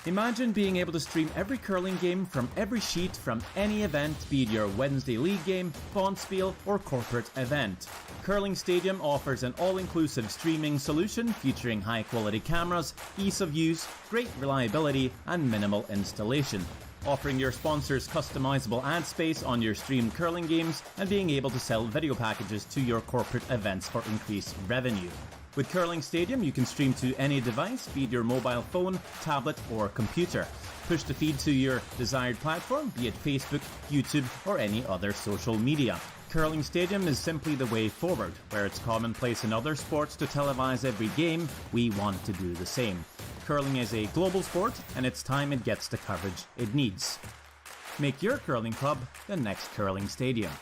Imagine being able to stream every curling game from every sheet from any event, be it your Wednesday league game, bonspiel, or corporate event. Curling Stadium offers an all-inclusive streaming solution featuring high-quality cameras, ease of use, great reliability, and minimal installation. Offering your sponsors customizable ad space on your streamed curling games and being able to sell video packages to your corporate events for increased revenue. With Curling Stadium, you can stream to any device, be it your mobile phone, tablet, or computer. Push the feed to your desired platform, be it Facebook, YouTube, or any other social media. Curling Stadium is simply the way forward. Where it's commonplace in other sports to televise every game, we want to do the same. Curling is a global sport, and it's time it gets the coverage it needs. Make your curling club the next Curling Stadium.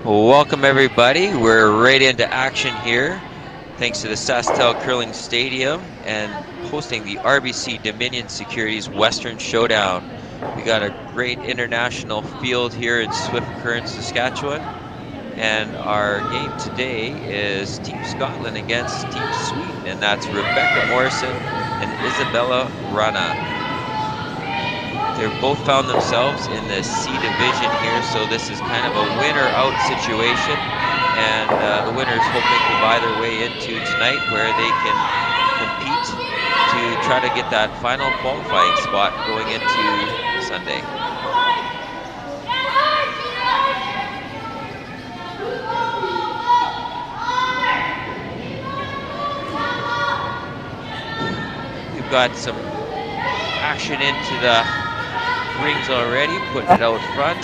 Welcome everybody, we're right into action here thanks to the Sasktel Curling Stadium and hosting the RBC Dominion Securities Western Showdown. We got a great international field here in Swift Current, Saskatchewan, and our game today is Team Scotland against Team Sweden, and that's Rebecca Morrison and Isabella Wrana. They've both found themselves in the C division here, so this is kind of a winner-out situation, and the winners hoping to buy their way into tonight where they can compete to try to get that final qualifying spot going into Sunday. We've got some action into the rings already, putting it out front.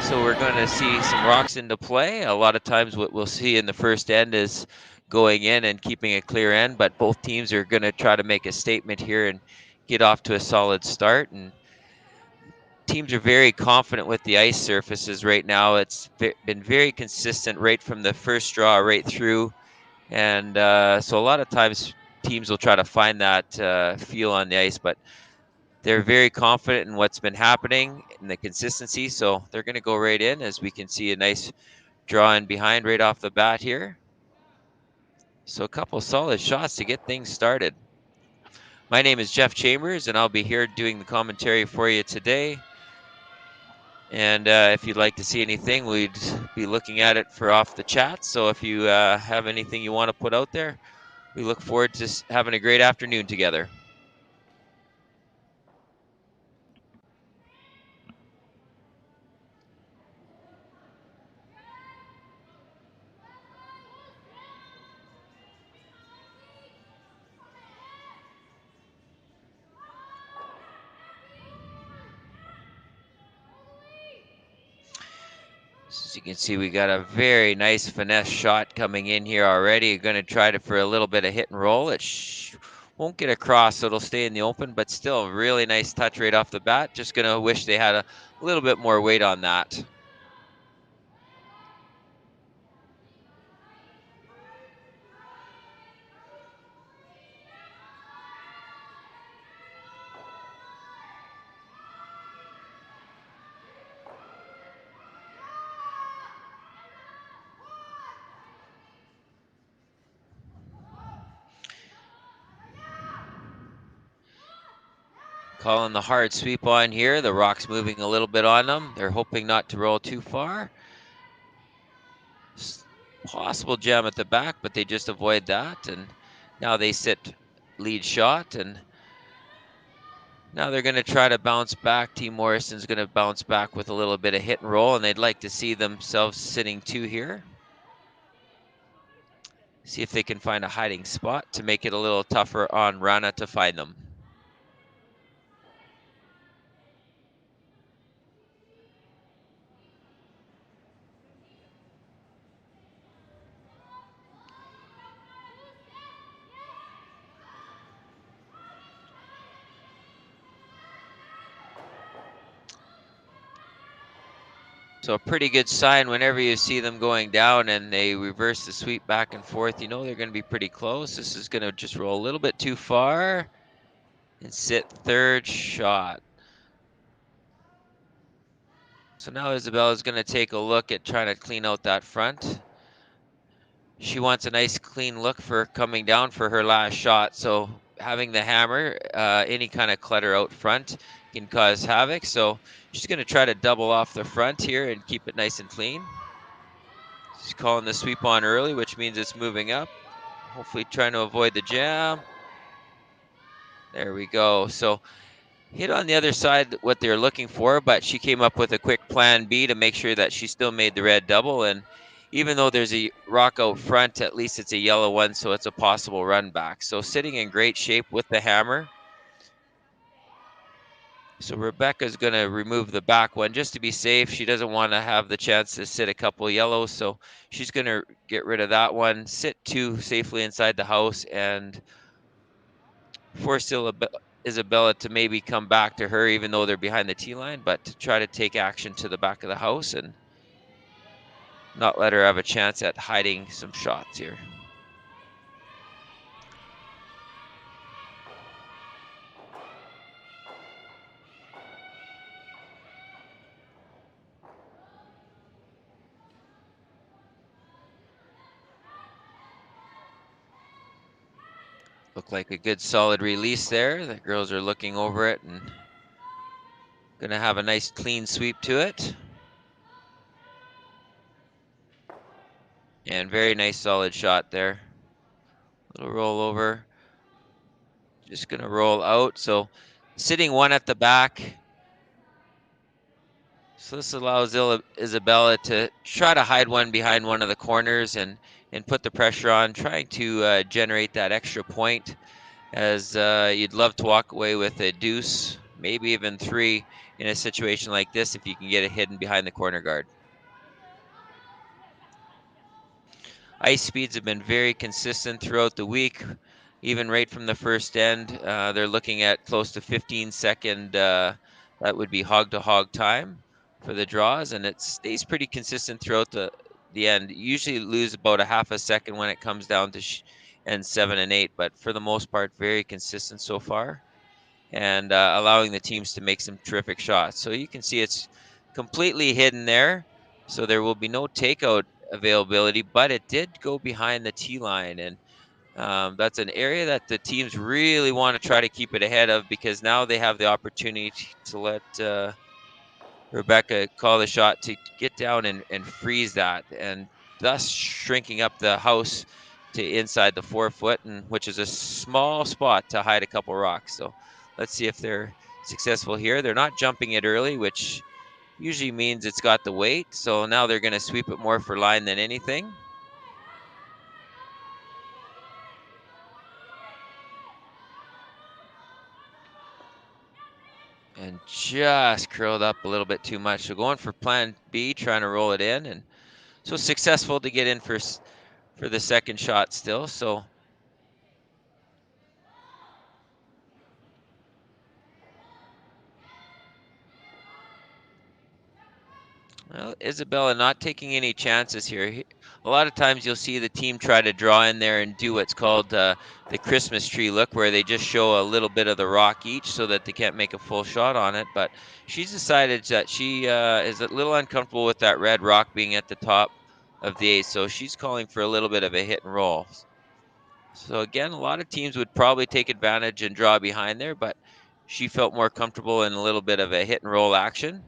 So we're going to see some rocks into play. A lot of times what we'll see in the first end is going in and keeping a clear end, but both teams are going to try to make a statement here and get off to a solid start. And teams are very confident with the ice surfaces right now. It's been very consistent right from the first draw right through. And so a lot of times teams will try to find that feel on the ice, but they're very confident in what's been happening and the consistency, so they're going to go right in as we can see a nice draw in behind right off the bat here. So a couple solid shots to get things started. My name is Jeff Chambers, and I'll be here doing the commentary for you today. And if you'd like to see anything, we'd be looking at it for off the chat. So if you have anything you want to put out there, we look forward to having a great afternoon together. As you can see, we got a very nice finesse shot coming in here already. Going to try to for a little bit of hit and roll. It won't get across, so it'll stay in the open, but still a really nice touch right off the bat. Just going to wish they had a little bit more weight on that. Calling the hard sweep on here. The rock's moving a little bit on them. They're hoping not to roll too far. Possible jam at the back, but they just avoid that. And now they sit lead shot. And now they're going to try to bounce back. Team Morrison's going to bounce back with a little bit of hit and roll. And they'd like to see themselves sitting two here. See if they can find a hiding spot to make it a little tougher on Wrana to find them. So a pretty good sign whenever you see them going down and they reverse the sweep back and forth, you know they're going to be pretty close. This is going to just roll a little bit too far and sit third shot. So now Isabella's going to take a look at trying to clean out that front. She wants a nice clean look for coming down for her last shot. So having the hammer, any kind of clutter out front can cause havoc. So she's going to try to double off the front here and keep it nice and clean. She's calling the sweep on early, which means it's moving up. Hopefully trying to avoid the jam. There we go. So hit on the other side what they're looking for, but she came up with a quick plan B to make sure that she still made the red double. And even though there's a rock out front, at least it's a yellow one, so it's a possible run back. So sitting in great shape with the hammer. So Rebecca's going to remove the back one just to be safe. She doesn't want to have the chance to sit a couple yellows, so she's going to get rid of that one, sit two safely inside the house, and force Isabella to maybe come back to her, even though they're behind the tee line, but to try to take action to the back of the house and not let her have a chance at hiding some shots here. Looked like a good solid release there. The girls are looking over it and gonna have a nice clean sweep to it. And very nice solid shot there. Little roll over. Just gonna roll out. So sitting one at the back. So this allows Isabella to try to hide one behind one of the corners and put the pressure on, trying to generate that extra point, as you'd love to walk away with a deuce, maybe even three in a situation like this if you can get it hidden behind the corner guard. Ice speeds have been very consistent throughout the week, even right from the first end. They're looking at close to 15-second, that would be hog-to-hog time for the draws, and it stays pretty consistent throughout the end. You usually lose about a half a second when it comes down to end 7 and 8, but for the most part, very consistent so far, and allowing the teams to make some terrific shots. So you can see it's completely hidden there, so there will be no takeout availability, but it did go behind the tee line, and that's an area that the teams really want to try to keep it ahead of, because now they have the opportunity to let Rebecca call the shot to get down and freeze that, and thus shrinking up the house to inside the 4 foot, and which is a small spot to hide a couple rocks. So let's see if they're successful here. They're not jumping it early, which usually means it's got the weight. So now they're going to sweep it more for line than anything. And just curled up a little bit too much. So going for plan B, trying to roll it in, and so successful to get in for the second shot still. So well, Isabella not taking any chances here. A lot of times you'll see the team try to draw in there and do what's called the Christmas tree look, where they just show a little bit of the rock each so that they can't make a full shot on it. But she's decided that she is a little uncomfortable with that red rock being at the top of the 8, so she's calling for a little bit of a hit and roll. So again, a lot of teams would probably take advantage and draw behind there, but she felt more comfortable in a little bit of a hit and roll action.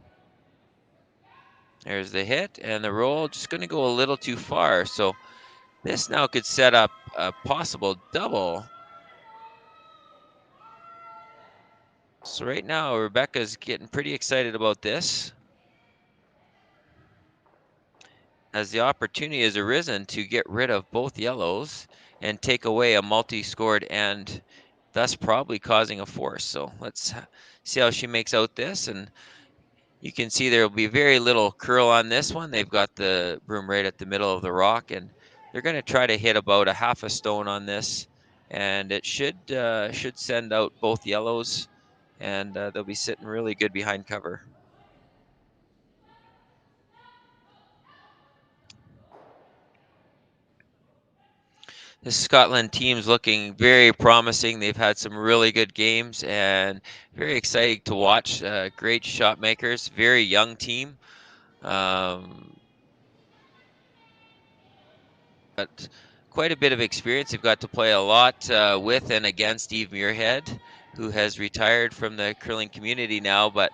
There's the hit, and the roll just going to go a little too far. So this now could set up a possible double. So right now, Rebecca's getting pretty excited about this, as the opportunity has arisen to get rid of both yellows and take away a multi-scored, and thus probably causing a force. So let's see how she makes out this. And you can see there will be very little curl on this one. They've got the broom right at the middle of the rock, and they're going to try to hit about a half a stone on this, and it should send out both yellows, and they'll be sitting really good behind cover. The Scotland team's looking very promising. They've had some really good games and very exciting to watch. Great shot makers, very young team. But quite a bit of experience. They've got to play a lot with and against Eve Muirhead, who has retired from the curling community now. But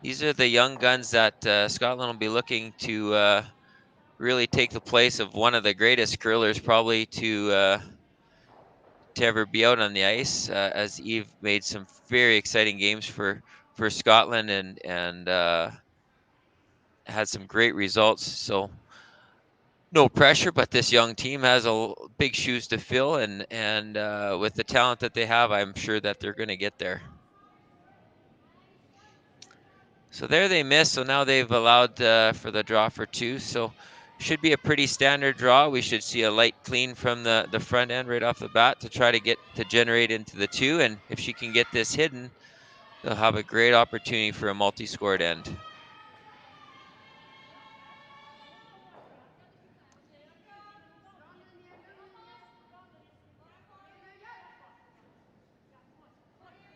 these are the young guns that Scotland will be looking to really take the place of one of the greatest curlers probably to ever be out on the ice, as Eve made some very exciting games for Scotland and had some great results. So no pressure, but this young team has big shoes to fill, and with the talent that they have, I'm sure that they're going to get there. So there they missed. So now they've allowed for the draw for two. So should be a pretty standard draw. We should see a light clean from the front end right off the bat to try to get to generate into the two. And if she can get this hidden, they'll have a great opportunity for a multi-scored end.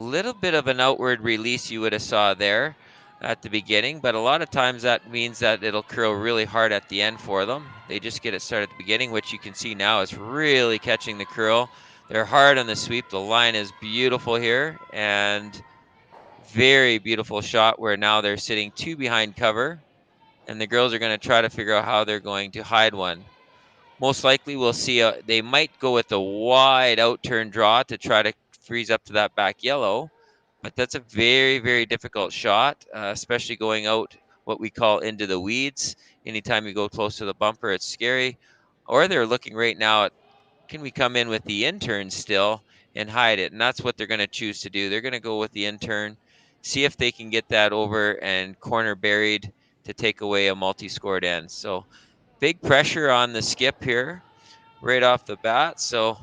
A little bit of an outward release you would have saw there at the beginning, but a lot of times that means that it'll curl really hard at the end for them. They just get it started at the beginning, which you can see now is really catching the curl. They're hard on the sweep. The line is beautiful here, and very beautiful shot where now they're sitting two behind cover, and the girls are going to try to figure out how they're going to hide one. Most likely we'll see they might go with a wide out turn draw to try to freeze up to that back yellow, but that's a very, very difficult shot, especially going out what we call into the weeds. Anytime you go close to the bumper, it's scary. Or they're looking right now at, can we come in with the intern still and hide it? And that's what they're going to choose to do. They're going to go with the intern, see if they can get that over and corner buried to take away a multi-scored end. So big pressure on the skip here right off the bat. So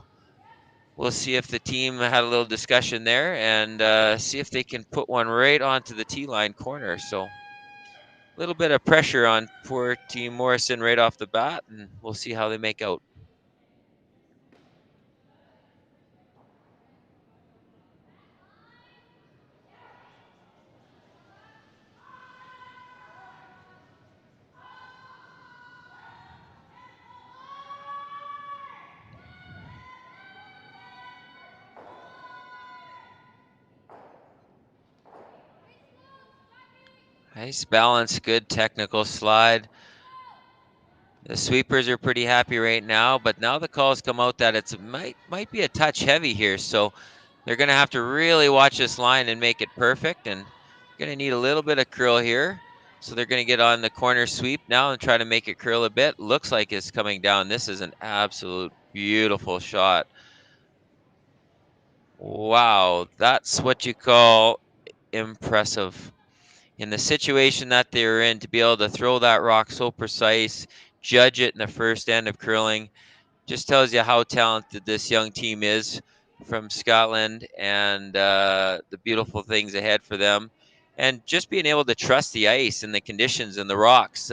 we'll see if the team had a little discussion there and see if they can put one right onto the T-line corner. So a little bit of pressure on poor Team Morrison right off the bat, and we'll see how they make out. Nice balance, good technical slide. The sweepers are pretty happy right now, but now the calls come out that it might be a touch heavy here. So they're going to have to really watch this line and make it perfect, and going to need a little bit of curl here. So they're going to get on the corner sweep now and try to make it curl a bit. Looks like it's coming down. This is an absolute beautiful shot. Wow, that's what you call impressive. In the situation that they were in, to be able to throw that rock so precise, judge it in the first end of curling, just tells you how talented this young team is from Scotland and the beautiful things ahead for them. And just being able to trust the ice and the conditions and the rocks.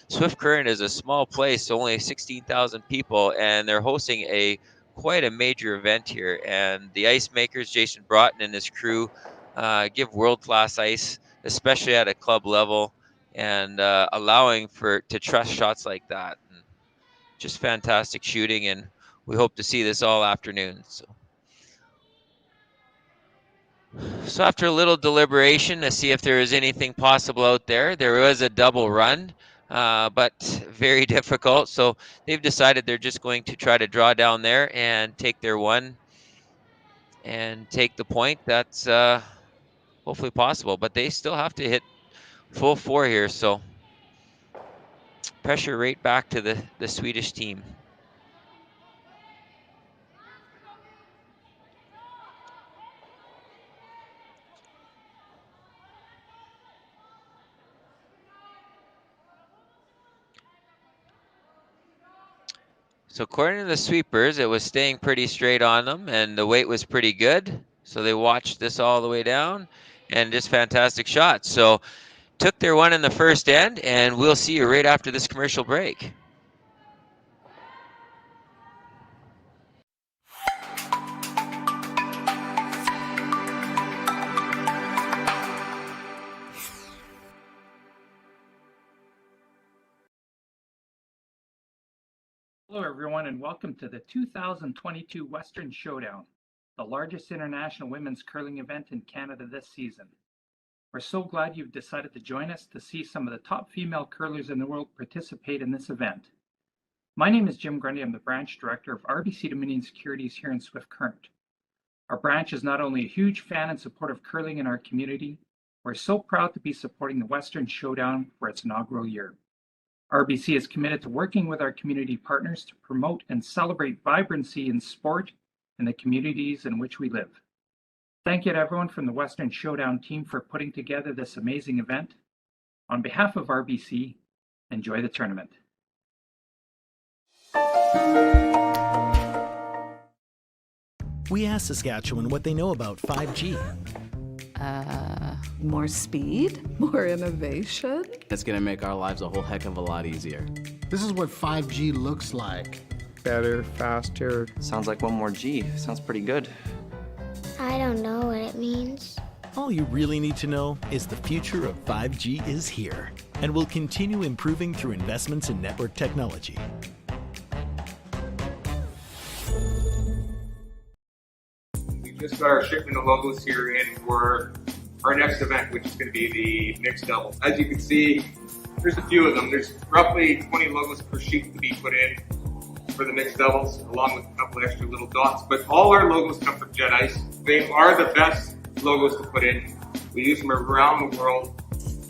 Swift Current is a small place, only 16,000 people, and they're hosting quite a major event here. And the ice makers, Jason Broughton and his crew, give world-class ice, especially at a club level, and allowing to trust shots like that. And just fantastic shooting, and we hope to see this all afternoon. So after a little deliberation to see if there was anything possible out there, there was a double run, but very difficult. So they've decided they're just going to try to draw down there and take their one and take the point. That's hopefully possible, but they still have to hit full four here. So pressure right back to the Swedish team. So according to the sweepers, it was staying pretty straight on them, and the weight was pretty good. So they watched this all the way down, and just fantastic shots. So took their one in the first end, and we'll see you right after this commercial break. Hello, everyone, and welcome to the 2022 Western Showdown, the largest international women's curling event in Canada this season. We're so glad you've decided to join us to see some of the top female curlers in the world participate in this event. My name is Jim Grundy. I'm the branch director of RBC Dominion Securities here in Swift Current. Our branch is not only a huge fan and supporter of curling in our community, we're so proud to be supporting the Western Showdown for its inaugural year. RBC is committed to working with our community partners to promote and celebrate vibrancy in sport in the communities in which we live. Thank you to everyone from the Western Showdown team for putting together this amazing event. On behalf of RBC, enjoy the tournament. We asked Saskatchewan what they know about 5G. More speed, more innovation. It's gonna make our lives a whole heck of a lot easier. This is what 5G looks like. Better, faster. Sounds like one more G. Sounds pretty good. I don't know what it means. All you really need to know is the future of 5G is here and will continue improving through investments in network technology. We just got our shipment of logos here in for our next event, which is going to be the mixed doubles. As you can see, there's a few of them. There's roughly 20 logos per sheet to be put in for the mixed doubles, along with a couple extra little dots. But all our logos come from Jet Ice. They are the best logos to put in. We use them around the world,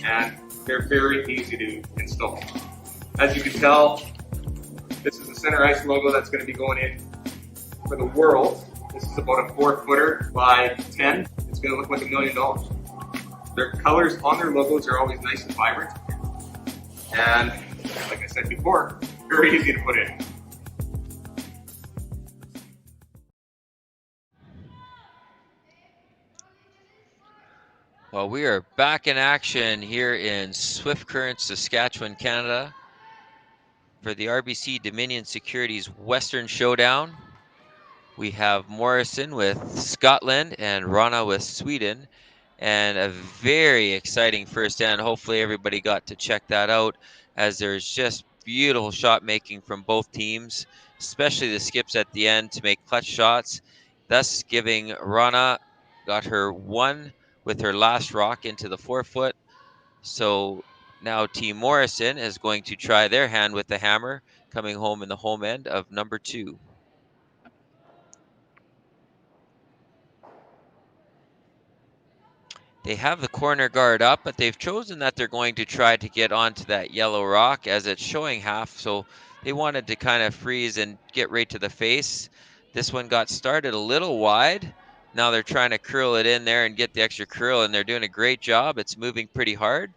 and they're very easy to install. As you can tell, this is the center ice logo that's going to be going in for the world. This is about a 4-footer by 10. It's going to look like $1 million. Their colors on their logos are always nice and vibrant. And like I said before, very easy to put in. Well, we are back in action here in Swift Current, Saskatchewan, Canada for the RBC Dominion Securities Western Showdown. We have Morrison with Scotland and Wrana with Sweden, and a very exciting first end. Hopefully everybody got to check that out, as there's just beautiful shot making from both teams, especially the skips at the end to make clutch shots, thus giving Wrana got her one with her last rock into the 4-foot. So now Team Morrison is going to try their hand with the hammer, coming home in the home end of number 2. They have the corner guard up, but they've chosen that they're going to try to get onto that yellow rock as it's showing half. So they wanted to kind of freeze and get right to the face. This one got started a little wide. Now they're trying to curl it in there and get the extra curl, and they're doing a great job. It's moving pretty hard.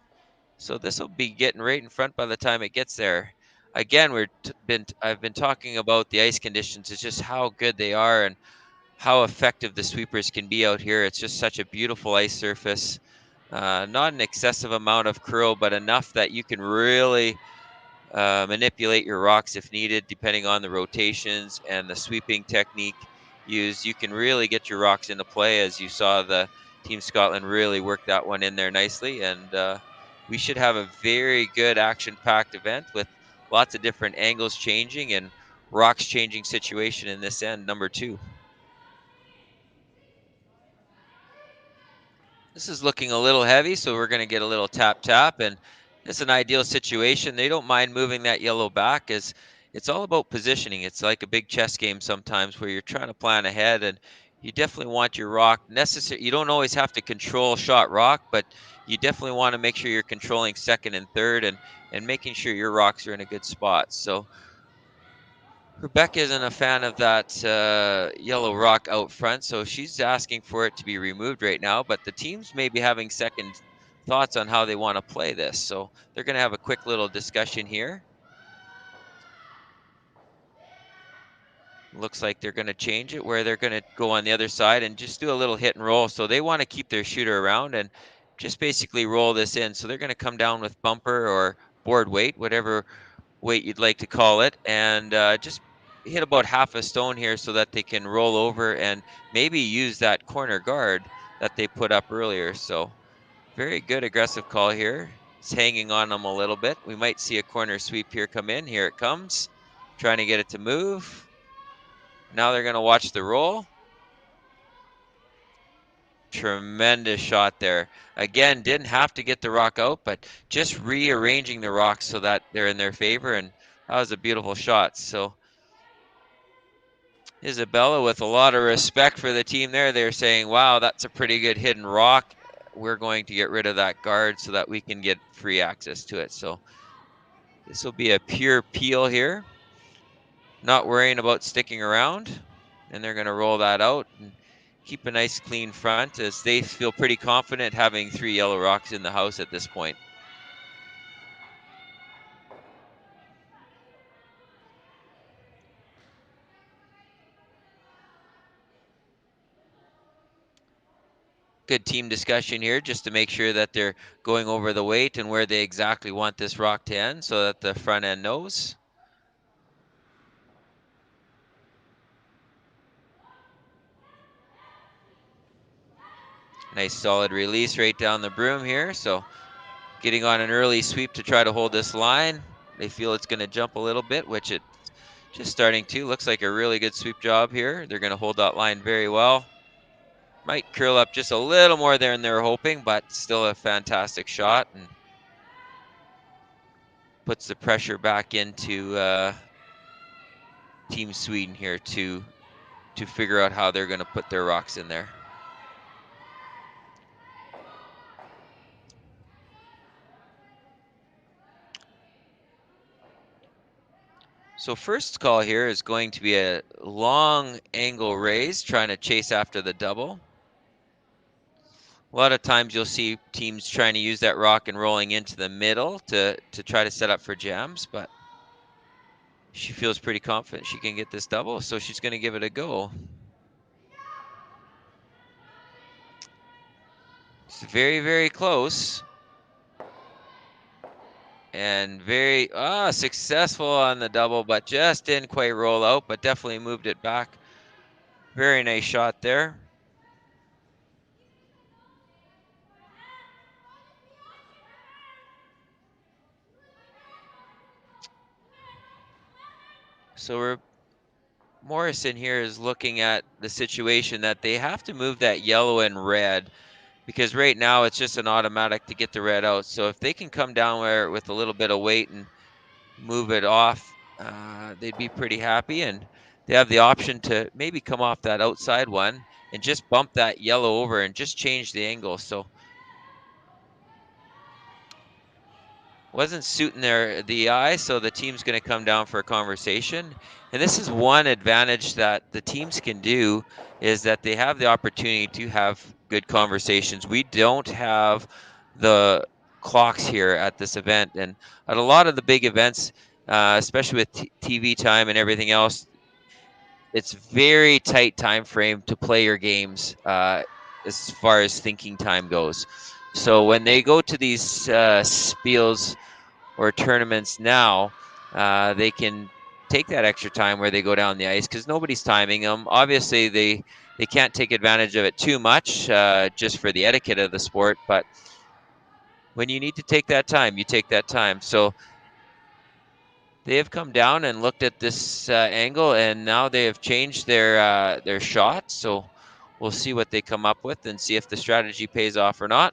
So this will be getting right in front by the time it gets there. Again, I've been talking about the ice conditions. It's just how good they are and how effective the sweepers can be out here. It's just such a beautiful ice surface. Not an excessive amount of curl, but enough that you can really manipulate your rocks if needed, depending on the rotations and the sweeping technique used. You can really get your rocks into play, as you saw the Team Scotland really work that one in there nicely. And we should have a very good action-packed event with lots of different angles changing and rocks changing situation in this end, number 2. This is looking a little heavy, so we're going to get a little tap, and it's an ideal situation. They don't mind moving that yellow back, as it's all about positioning. It's like a big chess game sometimes where you're trying to plan ahead, and you definitely want your rock necessary. You don't always have to control shot rock, but you definitely want to make sure you're controlling second and third and making sure your rocks are in a good spot. So Rebecca isn't a fan of that yellow rock out front, so she's asking for it to be removed right now, but the teams may be having second thoughts on how they want to play this, so they're going to have a quick little discussion here. Looks like they're going to change it, where they're going to go on the other side and just do a little hit and roll. So they want to keep their shooter around and just basically roll this in. So they're going to come down with bumper or board weight, whatever weight you'd like to call it, and just hit about half a stone here so that they can roll over and maybe use that corner guard that they put up earlier. So very good aggressive call here. It's hanging on them a little bit. We might see a corner sweep here come in. Here it comes. trying to get it to move. Now they're going to watch the roll. Tremendous shot there. Again, didn't have to get the rock out, but just rearranging the rocks so that they're in their favor, and that was a beautiful shot. So Isabella, with a lot of respect for the team there, they're saying, wow, that's a pretty good hidden rock. We're going to get rid of that guard so that we can get free access to it. So this will be a pure peel here. Not worrying about sticking around. And they're going to roll that out and keep a nice clean front as they feel pretty confident having 3 yellow rocks in the house at this point. Good team discussion here just to make sure that they're going over the weight and where they exactly want this rock to end so that the front end knows. Nice solid release right down the broom here. So getting on an early sweep to try to hold this line. They feel it's going to jump a little bit, which it's just starting to. Looks like a really good sweep job here. They're going to hold that line very well. Might curl up just a little more there than they were hoping, but still a fantastic shot and puts the pressure back into Team Sweden here to figure out how they're going to put their rocks in there. So first call here is going to be a long angle raise, trying to chase after the double. A lot of times you'll see teams trying to use that rock and rolling into the middle to try to set up for jams, but she feels pretty confident she can get this double, so she's going to give it a go. It's very, very close. And very successful on the double, but just didn't quite roll out, but definitely moved it back. Very nice shot there. So Morrison here is looking at the situation that they have to move that yellow and red, because right now it's just an automatic to get the red out. So if they can come down there with a little bit of weight and move it off, they'd be pretty happy. And they have the option to maybe come off that outside one and just bump that yellow over and just change the angle. So wasn't suiting the eye, so the team's going to come down for a conversation. And this is one advantage that the teams can do, is that they have the opportunity to have good conversations. We don't have the clocks here at this event, and at a lot of the big events, especially with TV time and everything else, it's very tight time frame to play your games as far as thinking time goes. So when they go to these spiels or tournaments now, they can take that extra time where they go down the ice because nobody's timing them. Obviously, they can't take advantage of it too much just for the etiquette of the sport, but when you need to take that time, you take that time. So they have come down and looked at this angle, and now they have changed their shot. So we'll see what they come up with and see if the strategy pays off or not.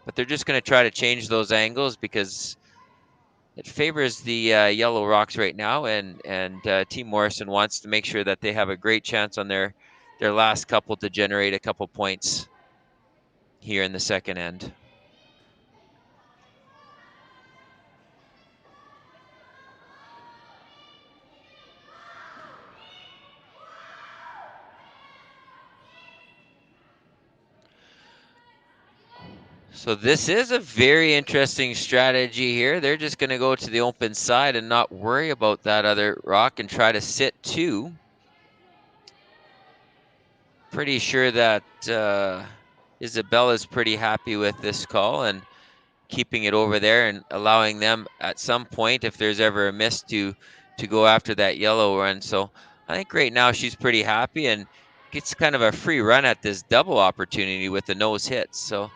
But they're just going to try to change those angles because it favors the yellow rocks right now, and Team Morrison wants to make sure that they have a great chance on their last couple to generate a couple points here in the second end. So this is a very interesting strategy here. They're just going to go to the open side and not worry about that other rock and try to sit two. Pretty sure that Isabella's pretty happy with this call and keeping it over there and allowing them at some point, if there's ever a miss, to go after that yellow run. So I think right now she's pretty happy and gets kind of a free run at this double opportunity with the nose hits. So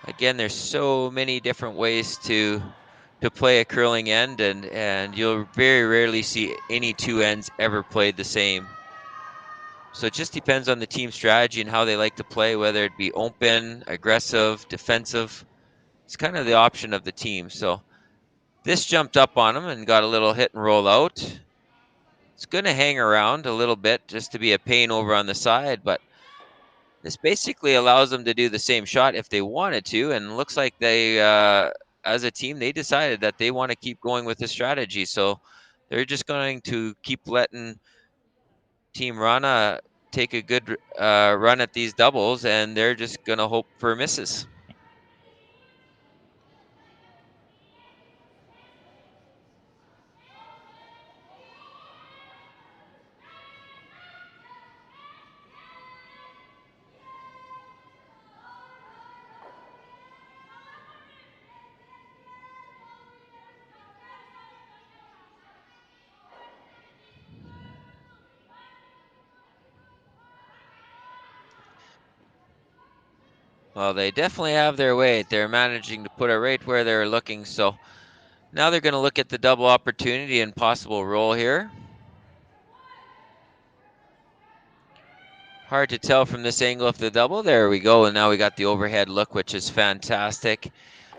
Again, there's so many different ways to play a curling end, and you'll very rarely see any two ends ever played the same. So it just depends on the team strategy and how they like to play, whether it be open, aggressive, defensive. It's kind of the option of the team. So this jumped up on him and got a little hit and roll out. It's going to hang around a little bit just to be a pain over on the side, but this basically allows them to do the same shot if they wanted to, and looks like they, as a team, they decided that they want to keep going with the strategy. So they're just going to keep letting Team Wrana take a good run at these doubles, and they're just going to hope for misses. Well, they definitely have their weight. They're managing to put it right where they're looking. So now they're going to look at the double opportunity and possible roll here. Hard to tell from this angle if the double. There we go. And now we got the overhead look, which is fantastic.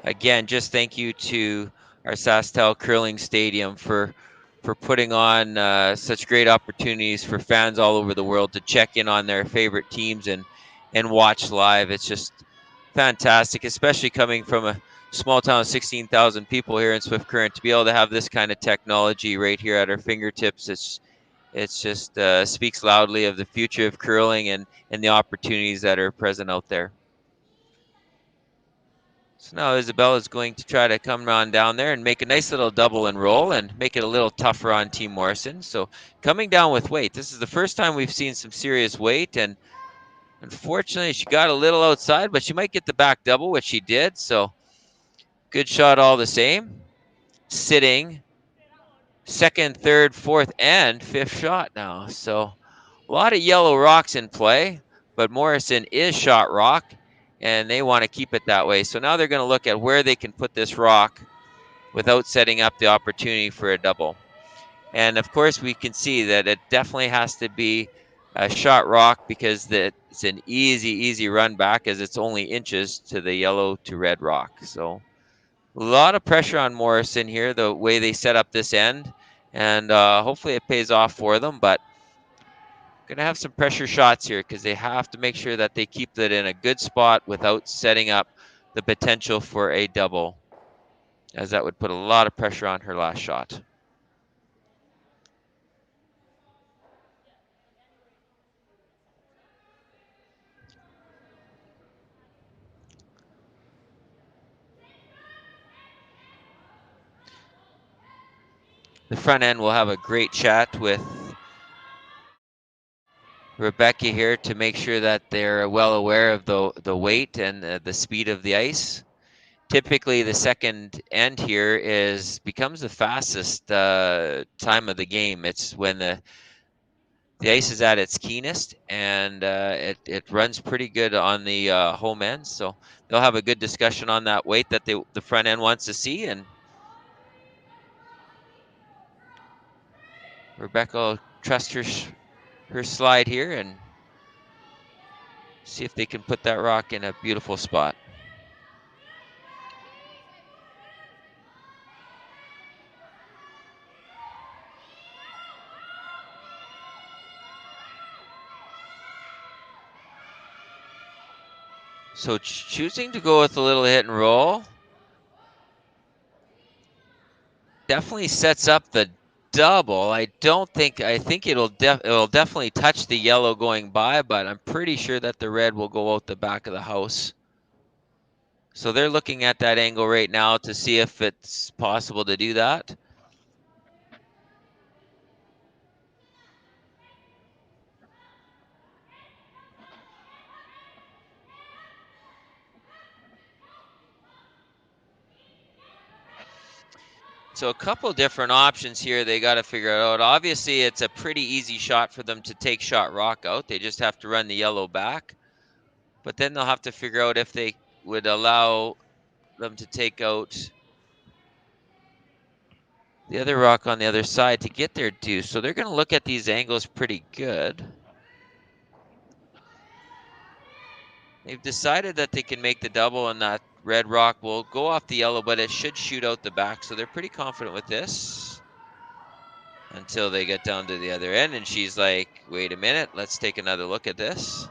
Again, just thank you to our Sasktel Curling Stadium for putting on such great opportunities for fans all over the world to check in on their favorite teams and watch live. It's just fantastic, especially coming from a small town of 16,000 people here in Swift Current, to be able to have this kind of technology right here at our fingertips. It's just speaks loudly of the future of curling and the opportunities that are present out there. So now Isabella is going to try to come on down there and make a nice little double and roll and make it a little tougher on Team Morrison. So coming down with weight. This is the first time we've seen some serious weight, and unfortunately she got a little outside, but she might get the back double, which she did. So good shot all the same. Sitting second, third, fourth, and fifth shot now. So a lot of yellow rocks in play, but Morrison is shot rock, and they want to keep it that way. So now they're going to look at where they can put this rock without setting up the opportunity for a double. And of course, we can see that it definitely has to be a shot rock, because it's an easy run back, as it's only inches to the yellow to red rock. So a lot of pressure on Morrison here, the way they set up this end, and hopefully it pays off for them. But going to have some pressure shots here, because they have to make sure that they keep it in a good spot without setting up the potential for a double, as that would put a lot of pressure on her last shot. The front end will have a great chat with Rebecca here to make sure that they're well aware of the weight and the speed of the ice. Typically, the second end here becomes the fastest time of the game. It's when the ice is at its keenest, and it runs pretty good on the home end. So they'll have a good discussion on that weight that the front end wants to see. And Rebecca will trust her slide here and see if they can put that rock in a beautiful spot. So choosing to go with a little hit and roll definitely sets up the double. I think it'll definitely touch the yellow going by, but I'm pretty sure that the red will go out the back of the house. So they're looking at that angle right now to see if it's possible to do that. So a couple different options here they got to figure out. Obviously, it's a pretty easy shot for them to take shot rock out. They just have to run the yellow back. But then they'll have to figure out if they would allow them to take out the other rock on the other side to get their deuce. So they're going to look at these angles pretty good. They've decided that they can make the double and that red rock will go off the yellow, but it should shoot out the back. So they're pretty confident with this until they get down to the other end. And she's like, wait a minute, let's take another look at this.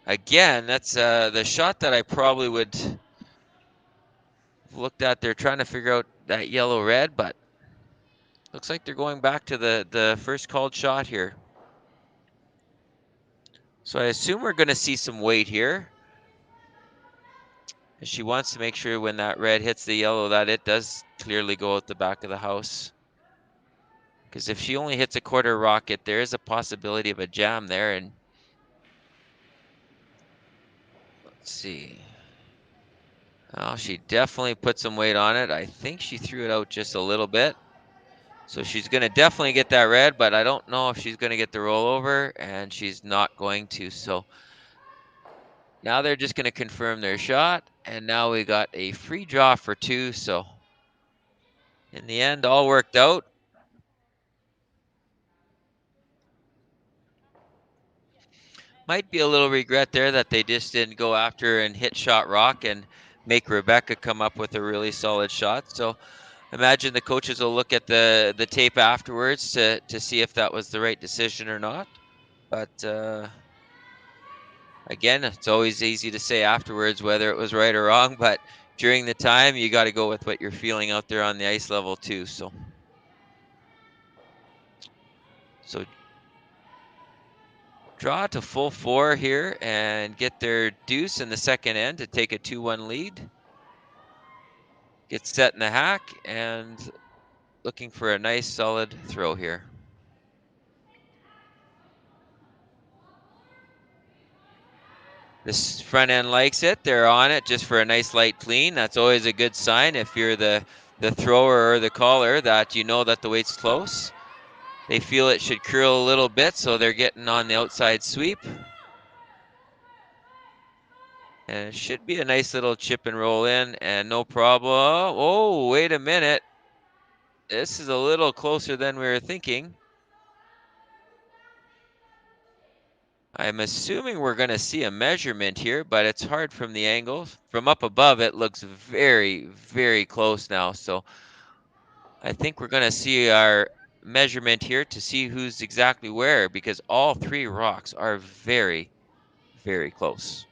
Again, that's the shot that I probably would have looked at. They're trying to figure out that yellow-red, but looks like they're going back to the first called shot here. So I assume we're going to see some weight here. She wants to make sure when that red hits the yellow that it does clearly go out the back of the house. Because if she only hits a quarter rocket, there is a possibility of a jam there. And let's see. Oh, she definitely put some weight on it. I think she threw it out just a little bit. So she's going to definitely get that red, but I don't know if she's going to get the rollover, and she's not going to. So now they're just going to confirm their shot, and now we got a free draw for 2. So in the end, all worked out. Might be a little regret there that they just didn't go after and hit shot rock and make Rebecca come up with a really solid shot. So imagine the coaches will look at the tape afterwards to see if that was the right decision or not. But again, it's always easy to say afterwards whether it was right or wrong, but during the time, you got to go with what you're feeling out there on the ice level too. So draw to full 4 here and get their deuce in the second end to take a 2-1 lead. Get set in the hack and looking for a nice solid throw here. This front end likes it. They're on it just for a nice light clean. That's always a good sign if you're the thrower or the caller, that you know that the weight's close. They feel it should curl a little bit, so they're getting on the outside sweep. And it should be a nice little chip and roll in, and no problem. Oh, wait a minute. This is a little closer than we were thinking. I'm assuming we're going to see a measurement here, but it's hard from the angle. From up above, it looks very, very close now. So I think we're going to see our measurement here to see who's exactly where, because all 3 rocks are very, very close.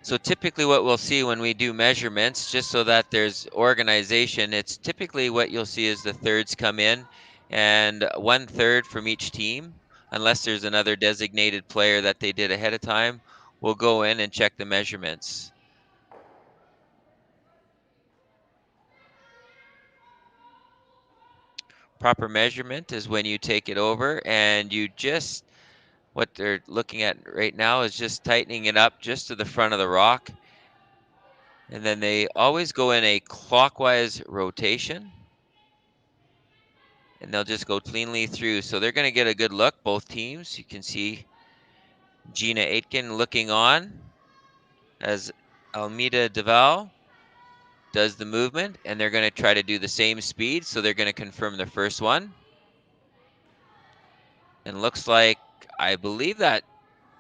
So typically what we'll see when we do measurements, just so that there's organization, it's typically what you'll see is the thirds come in, and 1/3 from each team, unless there's another designated player that they did ahead of time, will go in and check the measurements. Proper measurement is when you take it over and you just, what they're looking at right now is just tightening it up just to the front of the rock. And then they always go in a clockwise rotation. And they'll just go cleanly through. So they're going to get a good look, both teams. You can see Gina Aitken looking on as Almeida Deval does the movement, and they're going to try to do the same speed. So they're going to confirm the first one. And looks like, I believe that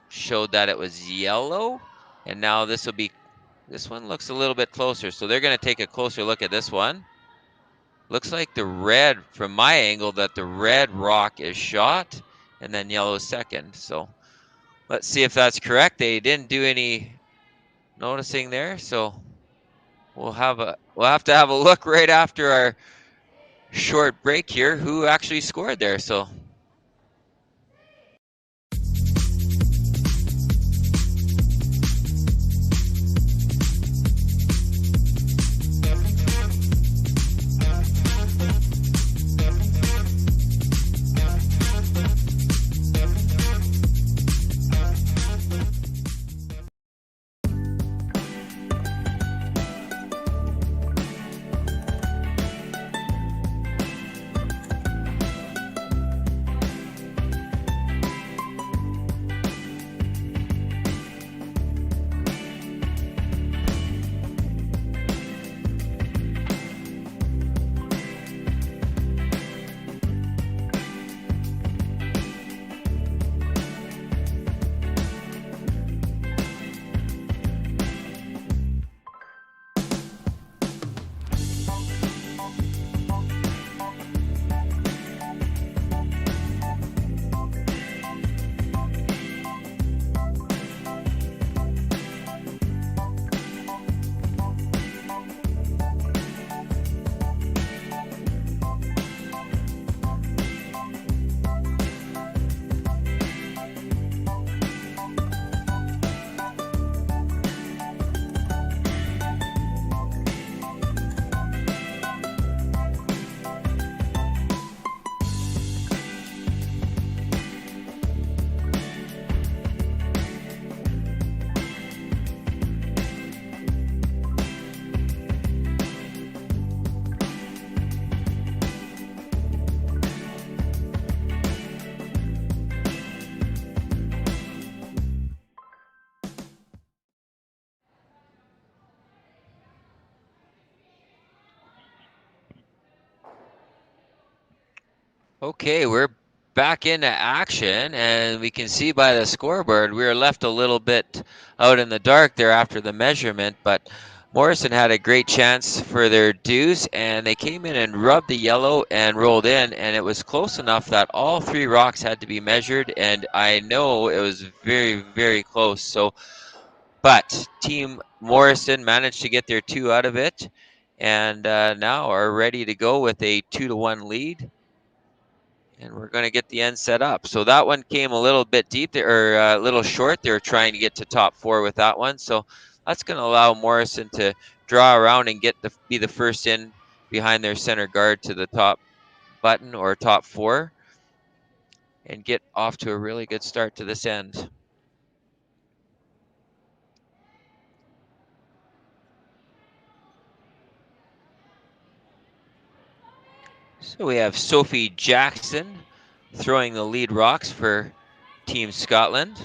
showed that it was yellow, and now this one looks a little bit closer. So they're going to take a closer look at this one. Looks like the red, from my angle, that the red rock is shot, and then yellow second. So let's see if that's correct. They didn't do any noticing there, so we'll have to have a look right after our short break here who actually scored there. So Okay, we're back into action, and we can see by the scoreboard we were left a little bit out in the dark there after the measurement, but Morrison had a great chance for their deuce, and they came in and rubbed the yellow and rolled in, and it was close enough that all 3 rocks had to be measured, and I know it was very, very close. So, but Team Morrison managed to get their 2 out of it, and now are ready to go with a 2-1 lead. And we're going to get the end set up. So that one came a little bit deep there, or a little short. They were trying to get to top 4 with that one. So that's going to allow Morrison to draw around and be the first in behind their center guard to the top button or top 4 and get off to a really good start to this end. So we have Sophie Jackson throwing the lead rocks for Team Scotland.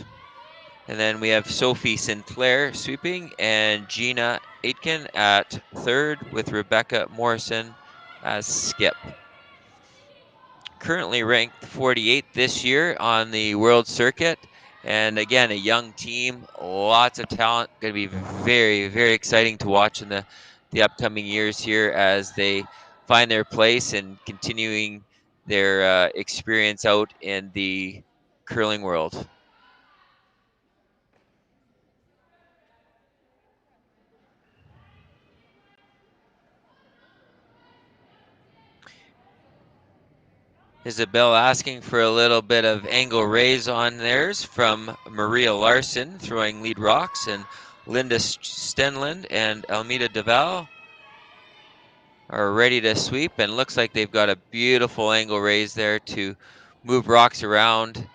And then we have Sophie Sinclair sweeping and Gina Aitken at third with Rebecca Morrison as skip. Currently ranked 48th this year on the world circuit. And again, a young team, lots of talent. Going to be very, very exciting to watch in the upcoming years here as they find their place and continuing their experience out in the curling world. Isabella asking for a little bit of angle raise on theirs from Maria Larson throwing lead rocks, and Linda Stenland and Almeida Deval are ready to sweep, and looks like they've got a beautiful angle raise there to move rocks around,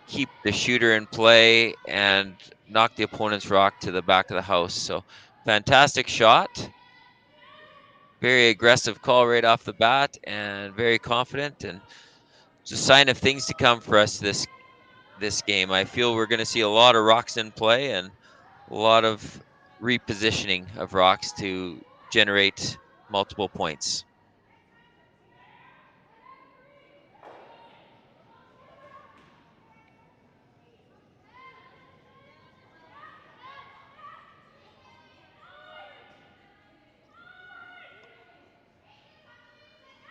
keep the shooter in play, and knock the opponent's rock to the back of the house. So fantastic shot. Very aggressive call right off the bat and very confident, and it's a sign of things to come for us this game. I feel we're going to see a lot of rocks in play and a lot of repositioning of rocks to generate multiple points.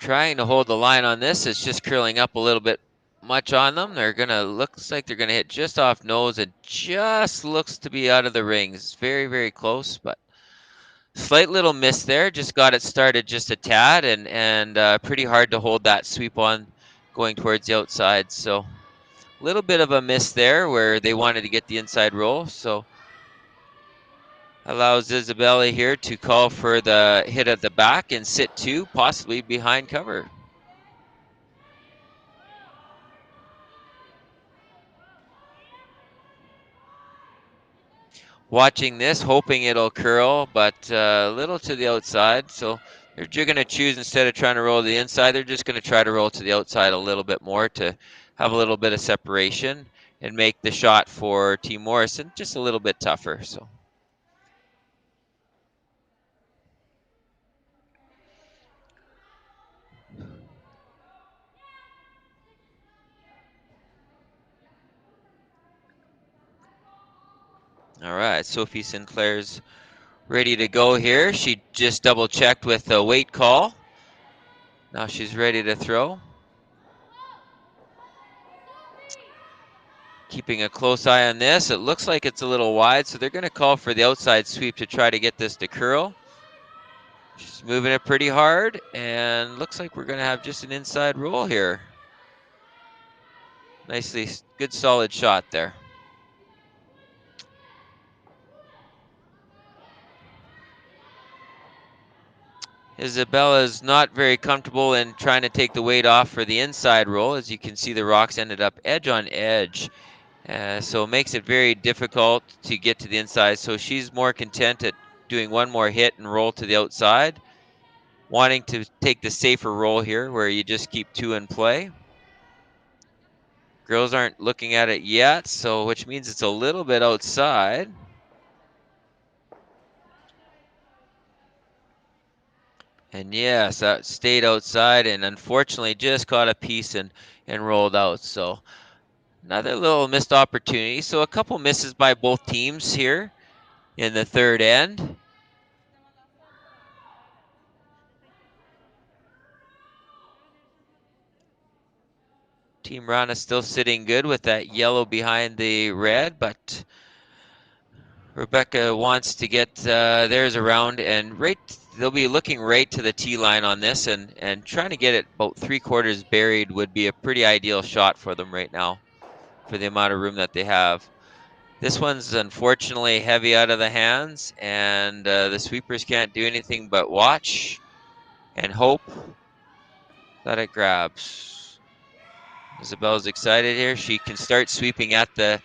Trying to hold the line on this. It's just curling up a little bit much on them. Looks like they're gonna hit just off nose. It just looks to be out of the rings. It's very, very close, but slight little miss there. Just got it started just a tad, and pretty hard to hold that sweep on going towards the outside. So a little bit of a miss there where they wanted to get the inside roll. So allows Isabella here to call for the hit at the back and sit 2, possibly behind cover. Watching this, hoping it'll curl, but a little to the outside. So they're going to choose, instead of trying to roll to the inside, they're just going to try to roll to the outside a little bit more to have a little bit of separation and make the shot for Team Morrison just a little bit tougher. So. All right, Sophie Sinclair's ready to go here. She just double checked with the weight call. Now she's ready to throw. Keeping a close eye on this. It looks like it's a little wide, so they're going to call for the outside sweep to try to get this to curl. She's moving it pretty hard, and looks like we're going to have just an inside roll here. Nicely, good solid shot there. Isabella's not very comfortable in trying to take the weight off for the inside roll. As you can see, the rocks ended up edge on edge. So it makes it very difficult to get to the inside. So she's more content at doing one more hit and roll to the outside, wanting to take the safer roll here where you just keep 2 in play. Girls aren't looking at it yet, so which means it's a little bit outside. And yes, that stayed outside and unfortunately just caught a piece and rolled out. So another little missed opportunity. So a couple misses by both teams here in the third end. Team Wrana still sitting good with that yellow behind the red, but Rebecca wants to get theirs around, and they'll be looking right to the tee line on this, and trying to get it about 3/4 buried would be a pretty ideal shot for them right now for the amount of room that they have. This one's unfortunately heavy out of the hands, and the sweepers can't do anything but watch and hope that it grabs. Isabella's excited here. She can start sweeping at the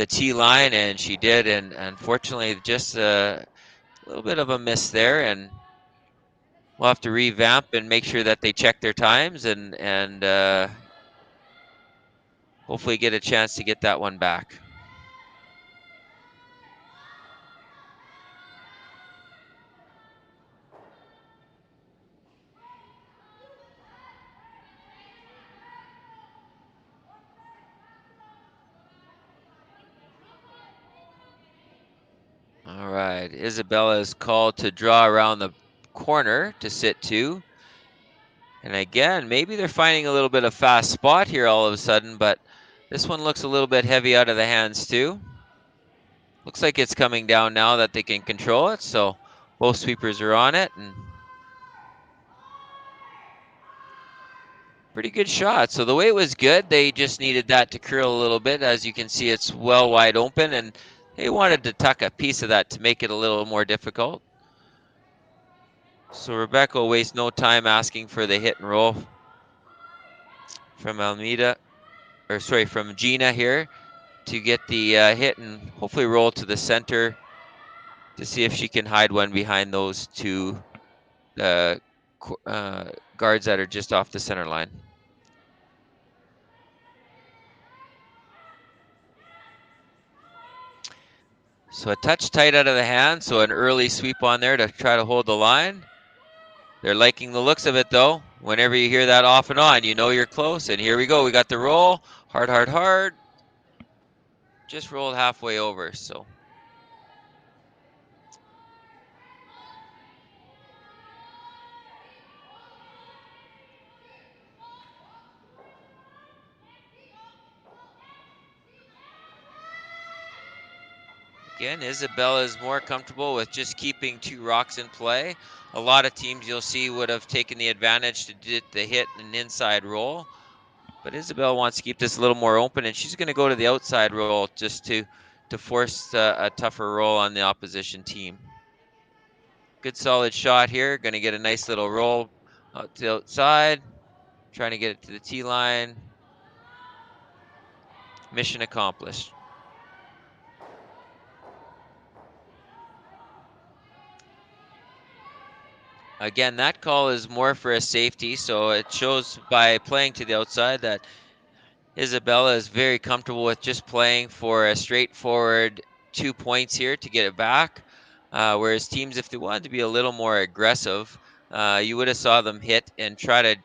tee line, and she did, and unfortunately just a little bit of a miss there, and we'll have to revamp and make sure that they check their times and hopefully get a chance to get that one back. All right, Isabella is called to draw around the corner to sit 2. And again, maybe they're finding a little bit of fast spot here all of a sudden, but this one looks a little bit heavy out of the hands too. Looks like it's coming down now that they can control it, so both sweepers are on it, and pretty good shot. So the weight was good. They just needed that to curl a little bit. As you can see, it's well wide open, and they wanted to tuck a piece of that to make it a little more difficult. So Rebecca will waste no time asking for the hit and roll from from Gina here to get the hit and hopefully roll to the center to see if she can hide one behind those 2 guards that are just off the center line. So a touch tight out of the hand, so an early sweep on there to try to hold the line. They're liking the looks of it though. Whenever you hear that off and on, you know you're close. And here we go. We got the roll. Hard, hard, hard. Just rolled halfway over, so. Again, Isabella is more comfortable with just keeping 2 rocks in play. A lot of teams you'll see would have taken the advantage to get the hit and inside roll. But Isabella wants to keep this a little more open, and she's going to go to the outside roll just to force a tougher roll on the opposition team. Good solid shot here. Going to get a nice little roll out to the outside. Trying to get it to the tee line. Mission accomplished. Again, that call is more for a safety, so it shows by playing to the outside that Isabella is very comfortable with just playing for a straightforward 2 points here to get it back. Whereas teams, if they wanted to be a little more aggressive, you would have saw them hit and try to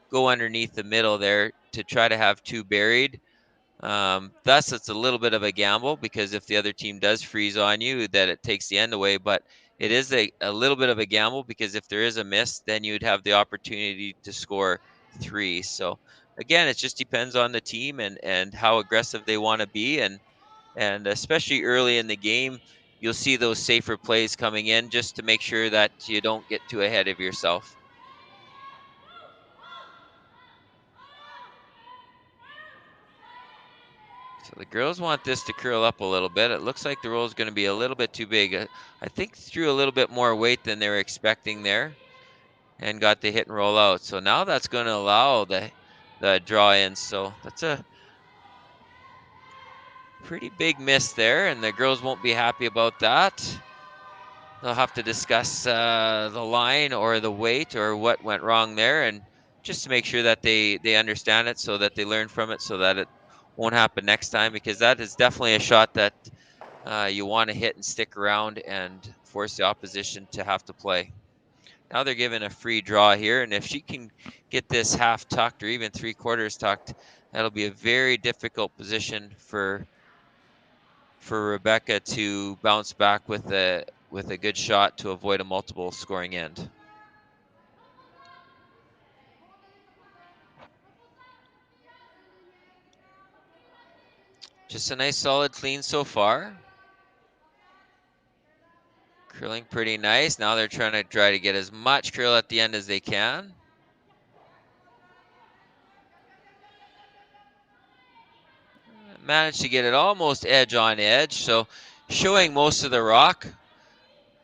go underneath the middle there to try to have 2 buried. Thus, it's a little bit of a gamble because if the other team does freeze on you, that it takes the end away. But it is a little bit of a gamble because if there is a miss, then you'd have the opportunity to score 3. So again, it just depends on the team and how aggressive they want to be. And especially early in the game, you'll see those safer plays coming in just to make sure that you don't get too ahead of yourself. So the girls want this to curl up a little bit. It looks like the roll is going to be a little bit too big. I think threw a little bit more weight than they were expecting there and got the hit and roll out. So now that's going to allow the draw in. So that's a pretty big miss there, and the girls won't be happy about that. They'll have to discuss the line or the weight or what went wrong there, and just to make sure that they understand it so that they learn from it so that it won't happen next time, because that is definitely a shot that you want to hit and stick around and force the opposition to have to play. Now they're given a free draw here, and if she can get this half tucked or even 3/4 tucked, that'll be a very difficult position for Rebecca to bounce back with a good shot to avoid a multiple scoring end. Just a nice solid clean so far. Curling pretty nice. Now they're trying to get as much curl at the end as they can. Managed to get it almost edge on edge, so showing most of the rock.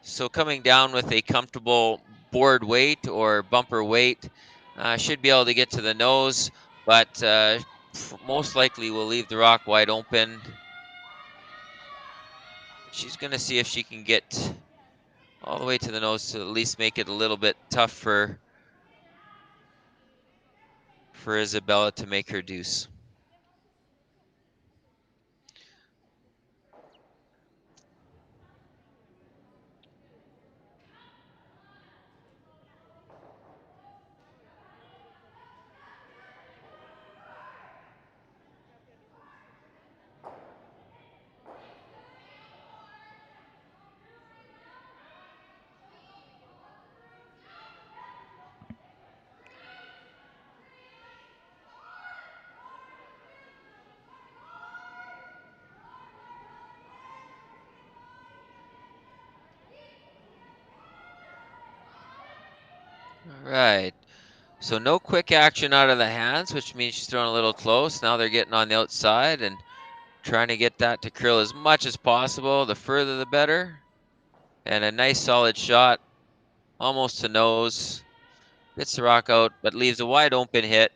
So coming down with a comfortable board weight or bumper weight, should be able to get to the nose, but most likely will leave the rock wide open. She's going to see if she can get all the way to the nose to at least make it a little bit tough for Isabella to make her deuce. All right. So no quick action out of the hands, which means she's throwing a little close. Now they're getting on the outside and trying to get that to curl as much as possible. The further, the better. And a nice solid shot, almost to nose. Gets the rock out, but leaves a wide open hit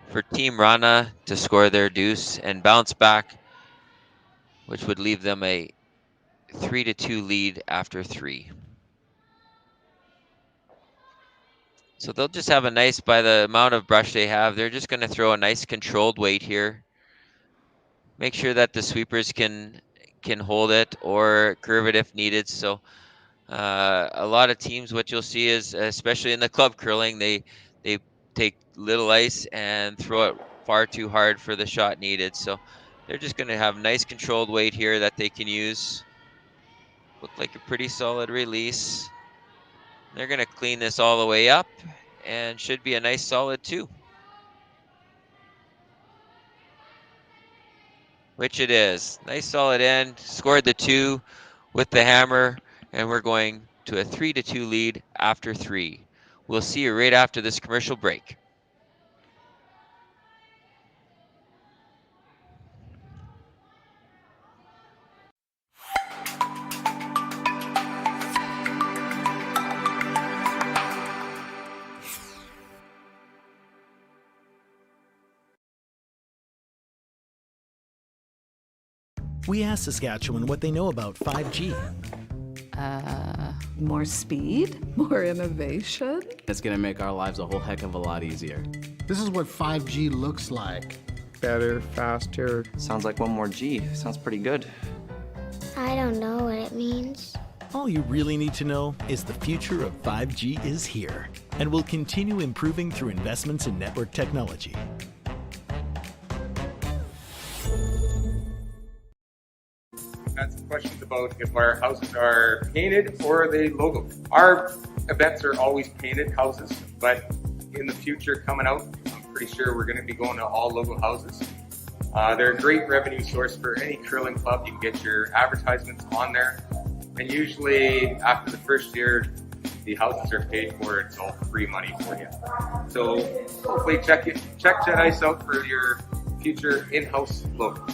for Team Wrana to score their deuce and bounce back, which would leave them a 3-2 lead after 3. So they'll just have a nice, by the amount of brush they have, they're just going to throw a nice controlled weight here. Make sure that the sweepers can hold it or curve it if needed. So a lot of teams, what you'll see is, especially in the club curling, they take little ice and throw it far too hard for the shot needed. So they're just going to have nice controlled weight here that they can use. Look like a pretty solid release. They're going to clean this all the way up and should be a nice solid 2. Which it is. Nice solid end. Scored the 2 with the hammer, and we're going to a 3-2 lead after 3. We'll see you right after this commercial break. We asked Saskatchewan what they know about 5G. More speed? More innovation? It's gonna make our lives a whole heck of a lot easier. This is what 5G looks like. Better, faster. Sounds like one more G. Sounds pretty good. I don't know what it means. All you really need to know is the future of 5G is here and will continue improving through investments in network technology. Had some questions about if our houses are painted or are they logo. Our events are always painted houses, but in the future coming out, I'm pretty sure we're going to be going to all logo houses. They're a great revenue source for any curling club. You can get your advertisements on there, and usually after the first year, the houses are paid for. It's all free money for you. So hopefully check Jet Ice out for your future in-house logo.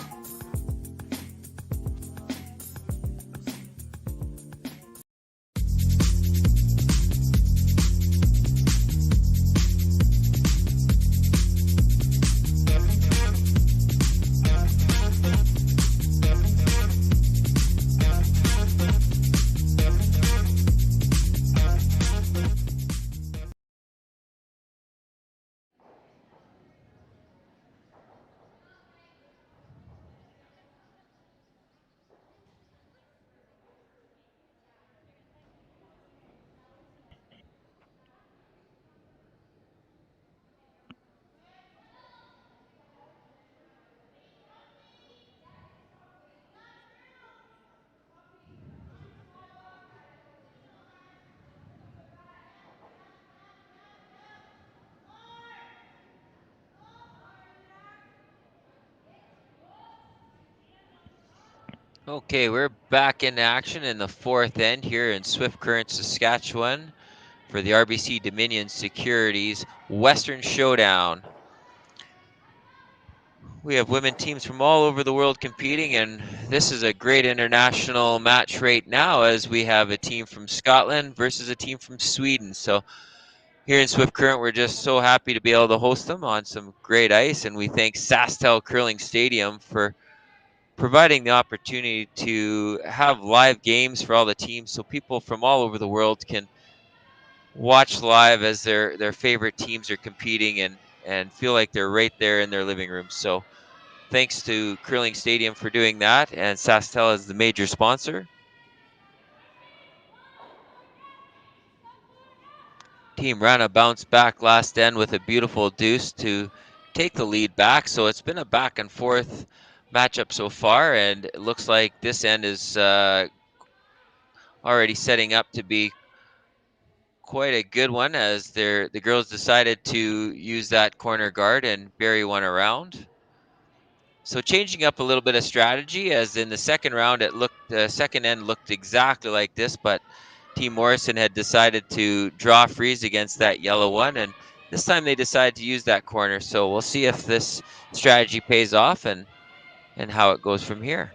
Okay, we're back in action in the fourth end here in Swift Current, Saskatchewan for the RBC Dominion Securities Western Showdown. We have women teams from all over the world competing, and this is a great international match right now as we have a team from Scotland versus a team from Sweden. So here in Swift Current, we're just so happy to be able to host them on some great ice, and we thank Sasktel Curling Stadium for providing the opportunity to have live games for all the teams so people from all over the world can watch live as their favorite teams are competing and feel like they're right there in their living room. So thanks to Curling Stadium for doing that, and Sasktel is the major sponsor. Team Wrana bounced back last end with a beautiful deuce to take the lead back. So it's been a back and forth matchup so far, and it looks like this end is already setting up to be quite a good one as the girls decided to use that corner guard and bury one around. So changing up a little bit of strategy, as in the second round, the second end looked exactly like this, but Team Morrison had decided to draw freeze against that yellow one, and this time they decided to use that corner. So we'll see if this strategy pays off and how it goes from here.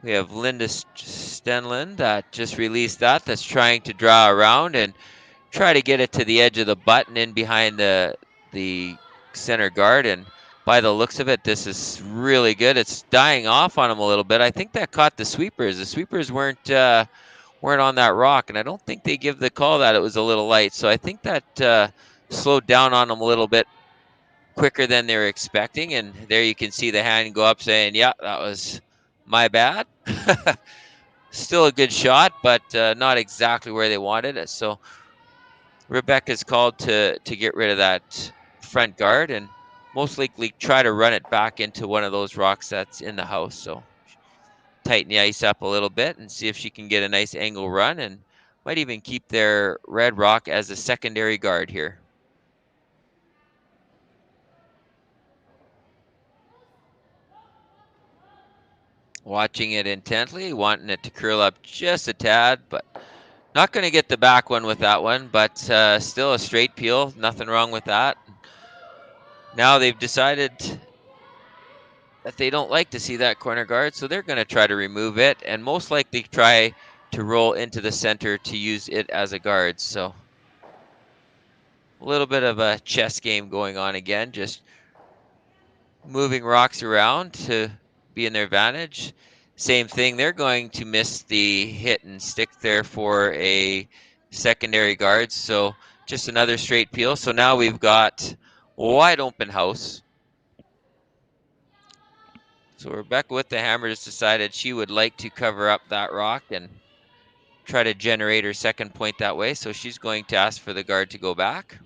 We have Linda Stenlin that just released that. That's trying to draw around and try to get it to the edge of the button in behind the center guard. And by the looks of it, this is really good. It's dying off on him a little bit. I think that caught the sweepers. The sweepers weren't on that rock, and I don't think they give the call that it was a little light. So I think that slowed down on them a little bit quicker than they were expecting. And there you can see the hand go up saying, yeah, that was my bad. Still a good shot, but not exactly where they wanted it. So Rebecca's called to get rid of that front guard and most likely try to run it back into one of those rocks that's in the house. So tighten the ice up a little bit and see if she can get a nice angle run, and might even keep their red rock as a secondary guard here. Watching it intently, wanting it to curl up just a tad, but not going to get the back one with that one, but still a straight peel. Nothing wrong with that. Now they've decided that they don't like to see that corner guard, so they're going to try to remove it and most likely try to roll into the center to use it as a guard. So a little bit of a chess game going on again, just moving rocks around to be in their advantage. Same thing, they're going to miss the hit and stick there for a secondary guard. So just another straight peel. So now we've got wide open house. So Rebecca with the hammer just decided she would like to cover up that rock and try to generate her second point that way. So she's going to ask for the guard to go back.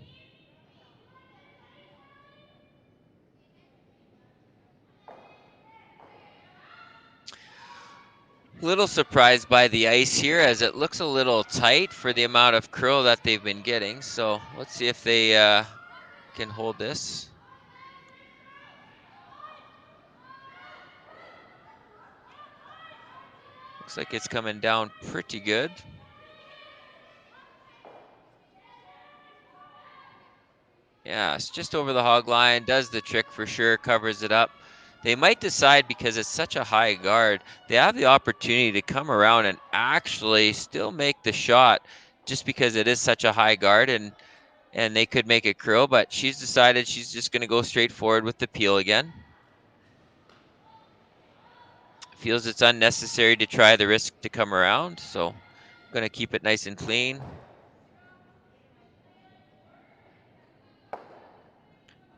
Little surprised by the ice here, as it looks a little tight for the amount of curl that they've been getting. So let's see if they can hold this. Looks like it's coming down pretty good. Yeah, it's just over the hog line, does the trick for sure, covers it up. They might decide, because it's such a high guard, they have the opportunity to come around and actually still make the shot, just because it is such a high guard, and they could make it curl, but she's decided she's just going to go straight forward with the peel again. Feels it's unnecessary to try the risk to come around, so I'm going to keep it nice and clean.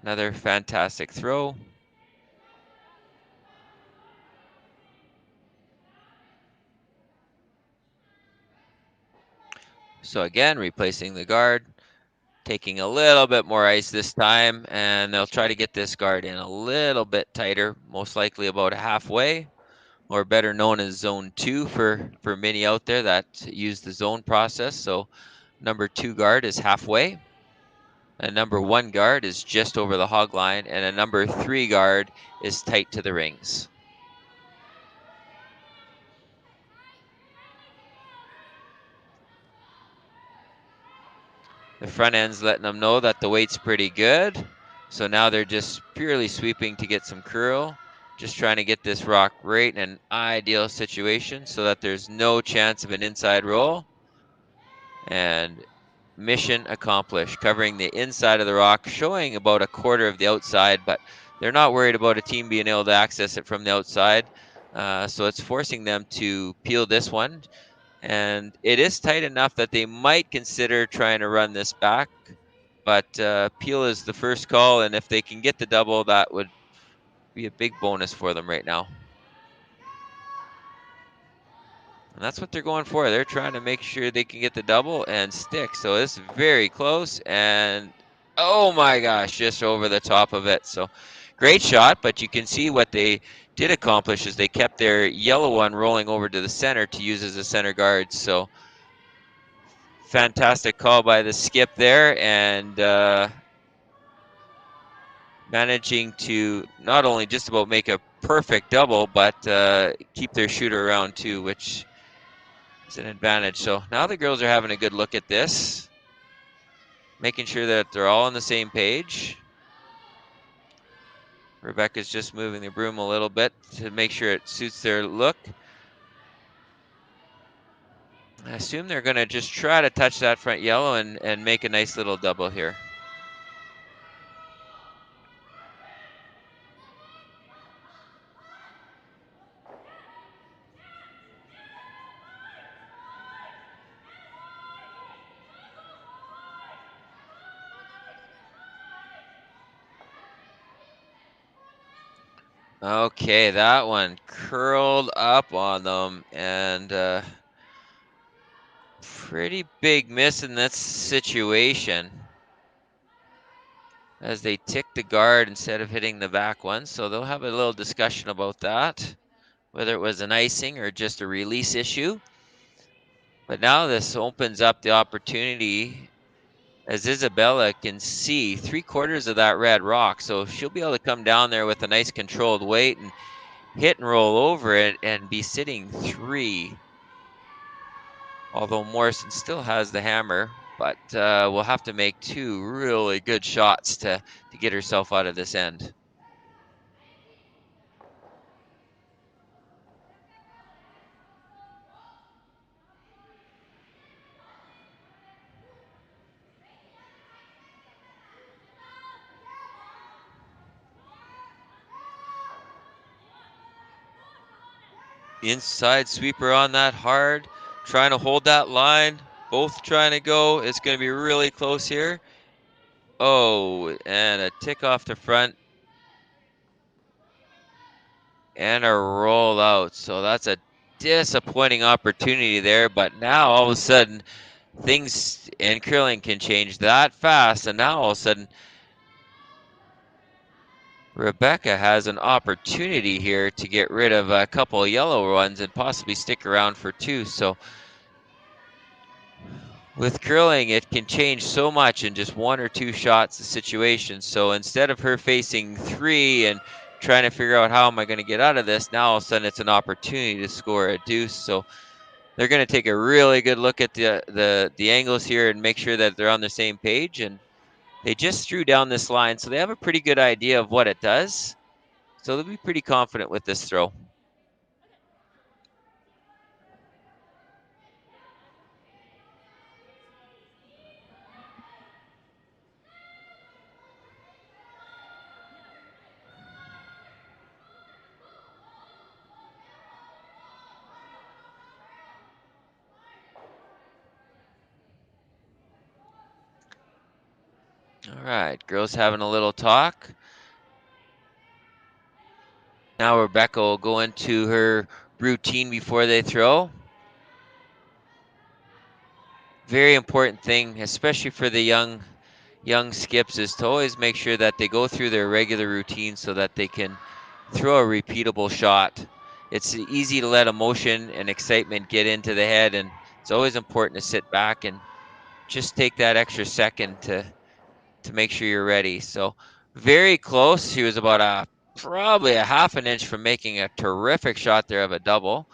Another fantastic throw. So again, replacing the guard, taking a little bit more ice this time, and they'll try to get this guard in a little bit tighter, most likely about halfway. or better known as Zone 2 for many out there that use the zone process. So number 2 guard is halfway. A number 1 guard is just over the hog line, and a number 3 guard is tight to the rings. The front end's letting them know that the weight's pretty good. So now they're just purely sweeping to get some curl. Just trying to get this rock right in an ideal situation so that there's no chance of an inside roll. And mission accomplished, covering the inside of the rock, showing about a quarter of the outside, but they're not worried about a team being able to access it from the outside. So it's forcing them to peel this one. And it is tight enough that they might consider trying to run this back. But peel is the first call, and if they can get the double, that would be a big bonus for them right now. And that's what they're going for. They're trying to make sure they can get the double and stick. So it's very close, and oh my gosh, just over the top of it. So great shot, but you can see what they did accomplish is they kept their yellow one rolling over to the center to use as a center guard. So fantastic call by the skip there, and managing to not only just about make a perfect double, but keep their shooter around too, which is an advantage. So now the girls are having a good look at this, making sure that they're all on the same page. Rebecca's just moving the broom a little bit to make sure it suits their look. I assume they're going to just try to touch that front yellow and make a nice little double here. Okay, that one curled up on them, and pretty big miss in that situation as they tick the guard instead of hitting the back one. So they'll have a little discussion about that, whether it was an icing or just a release issue. But now this opens up the opportunity as Isabella can see 3/4 of that red rock. So she'll be able to come down there with a nice controlled weight and hit and roll over it and be sitting 3. Although Morrison still has the hammer, but we'll have to make 2 really good shots to get herself out of this end. Inside sweeper on that hard, trying to hold that line, both trying to go. It's going to be really close here. Oh, and a tick off the front and a roll out. So that's a disappointing opportunity there, but now all of a sudden things in curling can change that fast, and now all of a sudden Rebecca has an opportunity here to get rid of a couple of yellow ones and possibly stick around for 2. So with curling, it can change so much in just 1 or 2 shots, the situation. So instead of her facing 3 and trying to figure out how am I going to get out of this, now all of a sudden it's an opportunity to score a deuce. So they're going to take a really good look at the angles here and make sure that they're on the same page. And they just threw down this line, so they have a pretty good idea of what it does. So they'll be pretty confident with this throw. All right, girls having a little talk. Now Rebecca will go into her routine before they throw. Very important thing, especially for the young skips, is to always make sure that they go through their regular routine so that they can throw a repeatable shot. it's easy to let emotion and excitement get into the head, and it's always important to sit back and just take that extra second to make sure you're ready. So very close. She was about probably a half an inch from making a terrific shot there of a double,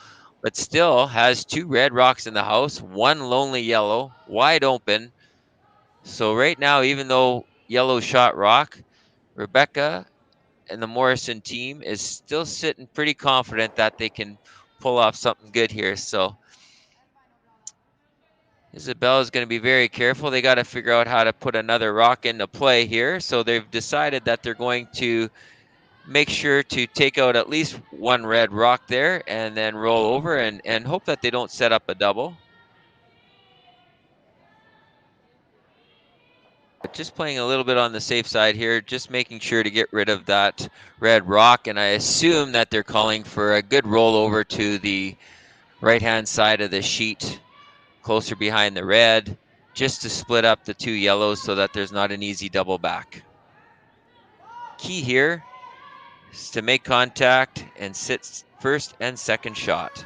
but still has 2 red rocks in the house, 1 lonely yellow, wide open. So right now, even though yellow shot rock, Rebecca and the Morrison team is still sitting pretty confident that they can pull off something good here. So Isabella is going to be very careful. They got to figure out how to put another rock into play here. So they've decided that they're going to make sure to take out at least 1 red rock there and then roll over and hope that they don't set up a double. But just playing a little bit on the safe side here, just making sure to get rid of that red rock. And I assume that they're calling for a good rollover to the right-hand side of the sheet, closer behind the red, just to split up the 2 yellows so that there's not an easy double back. Key here is to make contact and sit first and second shot.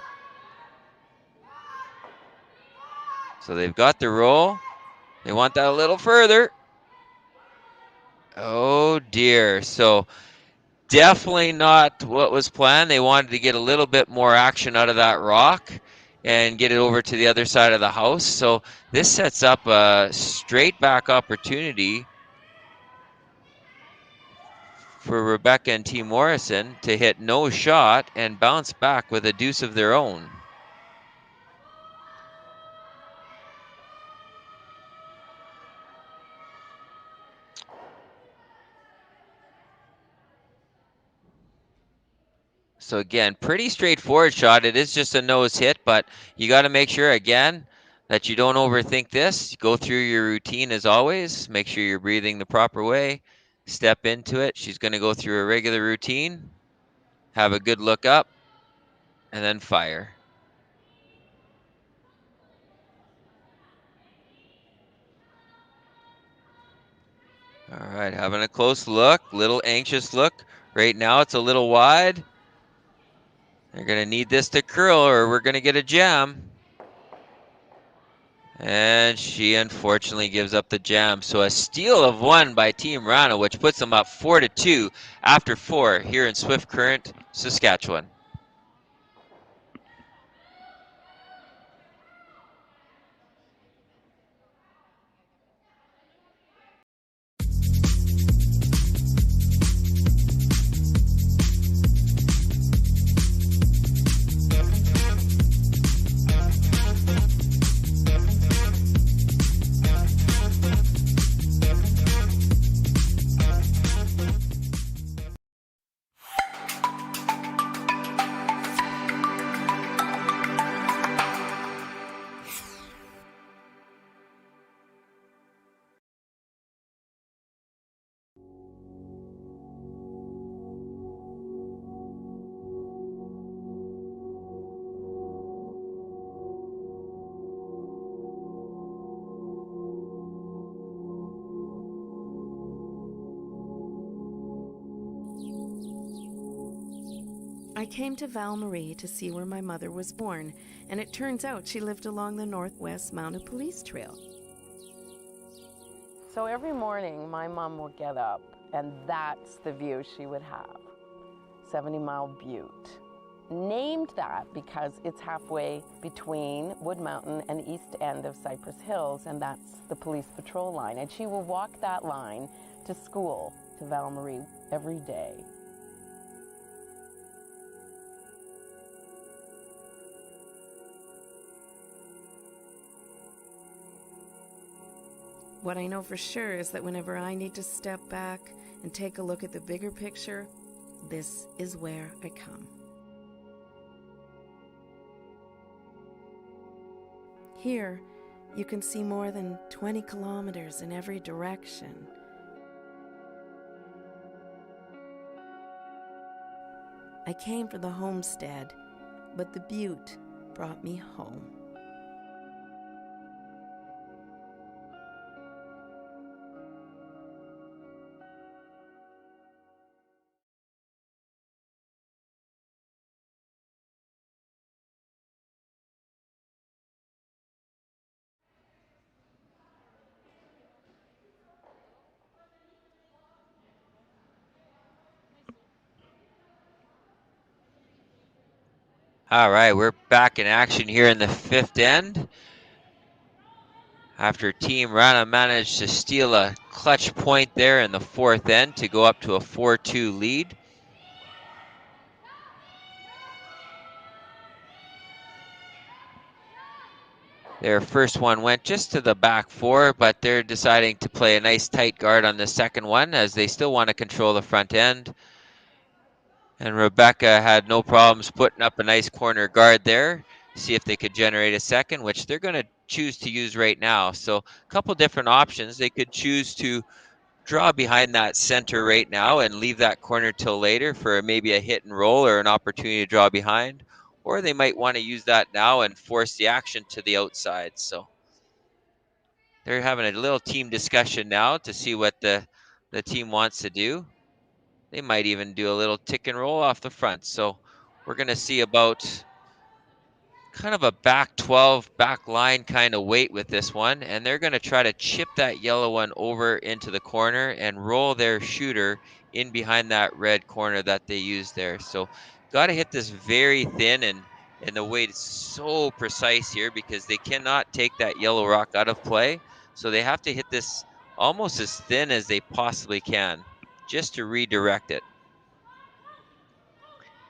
So they've got the roll. They want that a little further. Oh dear. So definitely not what was planned. They wanted to get a little bit more action out of that rock and get it over to the other side of the house. So this sets up a straight back opportunity for Rebecca and Team Morrison to hit no shot and bounce back with a deuce of their own. So again, pretty straightforward shot. It is just a nose hit, but you got to make sure, again, that you don't overthink this. Go through your routine as always. Make sure you're breathing the proper way. Step into it. She's going to go through a regular routine, have a good look up, and then fire. All right, having a close look, little anxious look. Right now it's a little wide. They're going to need this to curl or we're going to get a jam. And she unfortunately gives up the jam. So a steal of 1 by Team Wrana, which puts them up 4-2 after 4 here in Swift Current, Saskatchewan. I came to Val-Marie to see where my mother was born, and it turns out she lived along the Northwest Mounted Police Trail. So every morning, my mom would get up, and that's the view she would have. 70 Mile Butte. Named that because it's halfway between Wood Mountain and east end of Cypress Hills, and that's the police patrol line. And she will walk that line to school, to Val-Marie, every day. What I know for sure is that whenever I need to step back and take a look at the bigger picture, this is where I come. Here, you can see more than 20 kilometers in every direction. I came for the homestead, but the butte brought me home. All right, we're back in action here in the 5th end. After Team Wrana managed to steal a clutch point there in the 4th end to go up to a 4-2 lead. Their first one went just to the back 4, but they're deciding to play a nice tight guard on the second one as they still want to control the front end. And Rebecca had no problems putting up a nice corner guard there. See if they could generate a second, which they're going to choose to use right now. So a couple different options. They could choose to draw behind that center right now and leave that corner till later for maybe a hit and roll or an opportunity to draw behind. Or they might want to use that now and force the action to the outside. So they're having a little team discussion now to see what the team wants to do. They might even do a little tick and roll off the front. So we're going to see about kind of a back 12, back line kind of weight with this one. And they're going to try to chip that yellow one over into the corner and roll their shooter in behind that red corner that they used there. So got to hit this very thin, and the weight is so precise here because they cannot take that yellow rock out of play. So they have to hit this almost as thin as they possibly can just to redirect it.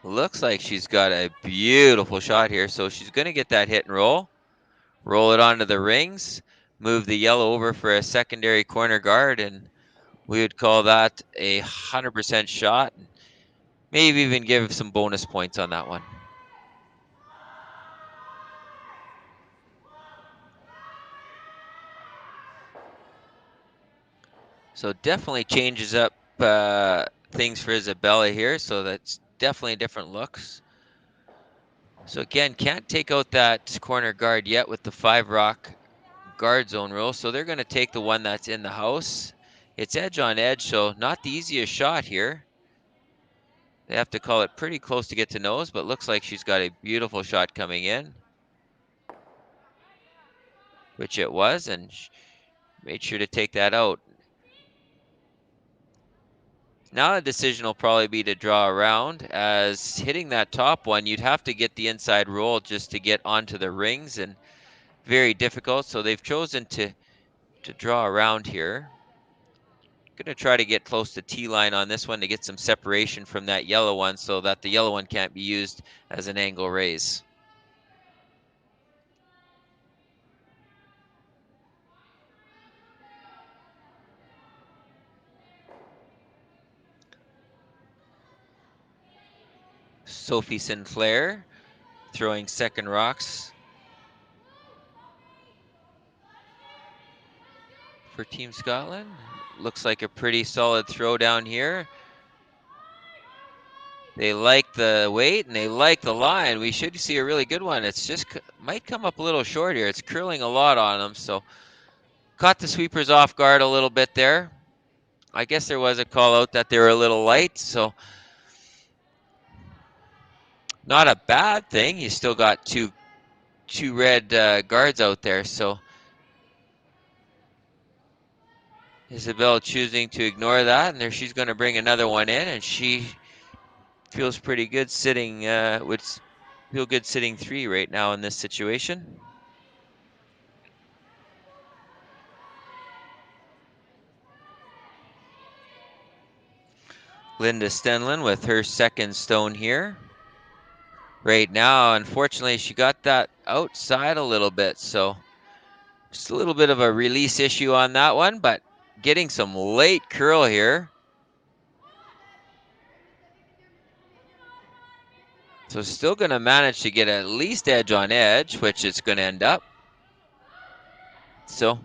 Looks like she's got a beautiful shot here. So she's going to get that hit and roll it onto the rings, move the yellow over for a secondary corner guard, and we would call that a 100% shot. Maybe even give some bonus points on that one. So definitely changes up things for Isabella here. So that's definitely different looks. So again, can't take out that corner guard yet with the 5 rock guard zone rule. So they're going to take the one that's in the house. It's edge on edge, so not the easiest shot here. They have to call it pretty close to get to nose, but looks like she's got a beautiful shot coming in, which it was, and made sure to take that out. Now the decision will probably be to draw around, as hitting that top one, you'd have to get the inside roll just to get onto the rings, and very difficult. So they've chosen to draw around here. Going to try to get close to T-line on this one to get some separation from that yellow one so that the yellow one can't be used as an angle raise. Sophie Sinclair throwing second rocks for Team Scotland. Looks like a pretty solid throw down here. They like the weight and they like the line. We should see a really good one. It's just might come up a little short here. It's curling a lot on them, so caught the sweepers off guard a little bit there. I guess there was a call out that they were a little light, so not a bad thing. You still got two red guards out there, so Isabel choosing to ignore that, and there she's going to bring another one in, and she feels pretty good sitting, would feel good sitting 3 right now in this situation. Linda Stenlin with her second stone here. Right now, unfortunately, she got that outside a little bit, so just a little bit of a release issue on that one, but getting some late curl here. So still going to manage to get at least edge on edge, which it's going to end up. So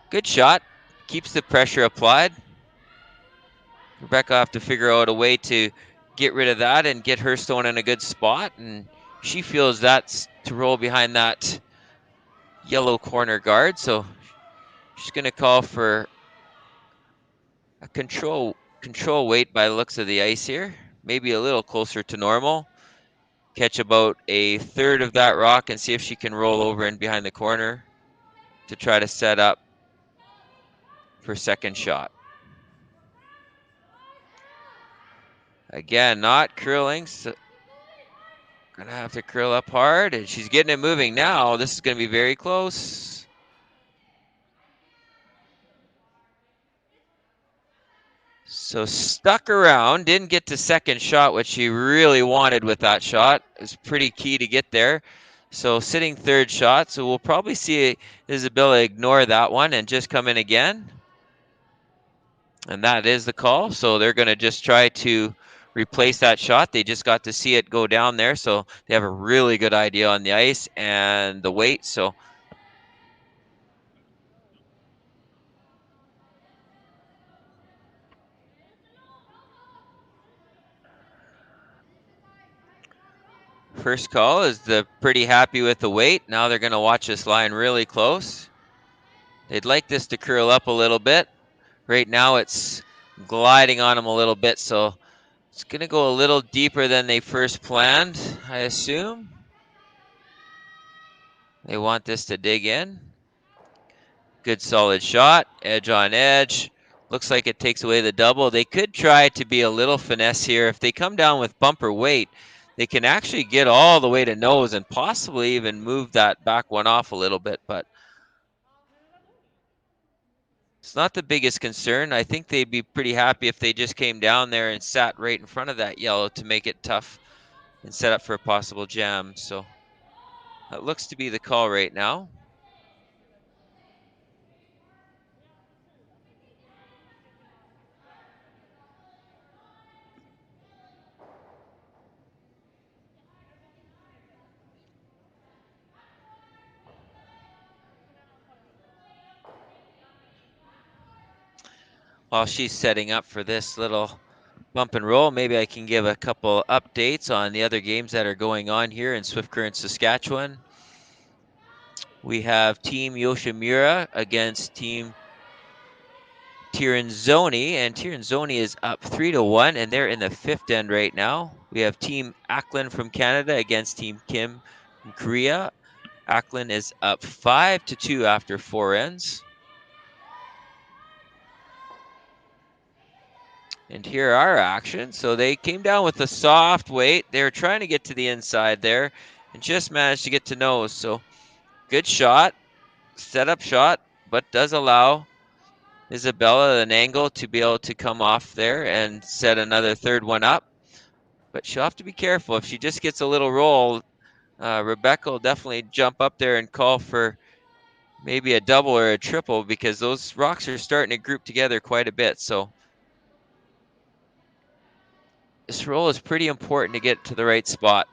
good shot, keeps the pressure applied. Rebecca will have to figure out a way to get rid of that and get her stone in a good spot, and she feels that's to roll behind that yellow corner guard. So she's going to call for a control weight by the looks of the ice here, maybe a little closer to normal. Catch about a third of that rock and see if she can roll over in behind the corner to try to set up for second shot. Again, not curling. So Gonna have to curl up hard, and she's getting it moving now. This is gonna be very close. So stuck around, didn't get to second shot, which she really wanted with that shot. It was pretty key to get there. So sitting third shot, so we'll probably see Isabella ignore that one and just come in again. And that is the call. So they're gonna just try to replace that shot. They just got to see it go down there, so they have a really good idea on the ice and the weight. So first call is the pretty happy with the weight. Now they're going to watch this line really close. They'd like this to curl up a little bit. Right now it's gliding on them a little bit, so it's going to go a little deeper than they first planned, I assume. They want this to dig in. Good solid shot, edge on edge. Looks like it takes away the double. They could try to be a little finesse here. If they come down with bumper weight, they can actually get all the way to nose and possibly even move that back one off a little bit, but it's not the biggest concern. I think they'd be pretty happy if they just came down there and sat right in front of that yellow to make it tough and set up for a possible jam. So that looks to be the call right now. While she's setting up for this little bump and roll, maybe I can give a couple updates on the other games that are going on here in Swift Current, Saskatchewan. We have Team Yoshimura against Team Tirinzoni, and Tirinzoni is up 3-1, and they're in the fifth end right now. We have Team Ackland from Canada against Team Kim from Korea. Ackland is up 5-2 after 4 ends. And here are our actions. So they came down with a soft weight. They were trying to get to the inside there and just managed to get to nose. So good shot, setup shot, but does allow Isabella an angle to be able to come off there and set another third one up. But she'll have to be careful. If she just gets a little roll, Rebecca will definitely jump up there and call for maybe a double or a triple, because those rocks are starting to group together quite a bit. So this roll is pretty important to get to the right spot.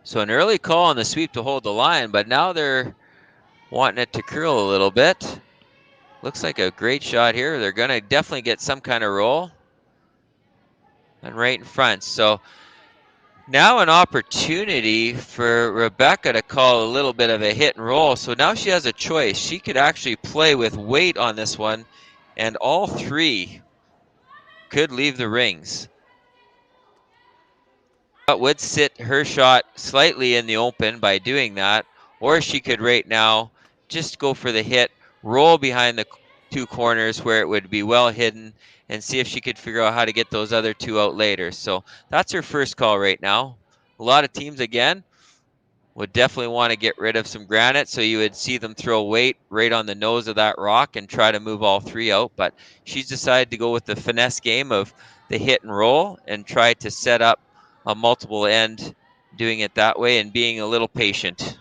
So an early call on the sweep to hold the line, but now they're wanting it to curl a little bit. Looks like a great shot here. They're going to definitely get some kind of roll. And right in front. So now an opportunity for Rebecca to call a little bit of a hit and roll. So now she has a choice. She could actually play with weight on this one, and all three could leave the rings. But would sit her shot slightly in the open by doing that, or she could right now just go for the hit, roll behind the two corners where it would be well hidden, and see if she could figure out how to get those other two out later. So that's her first call right now. A lot of teams, again, would definitely want to get rid of some granite, so you would see them throw weight right on the nose of that rock and try to move all three out. But she's decided to go with the finesse game of the hit and roll and try to set up a multiple end, doing it that way and being a little patient.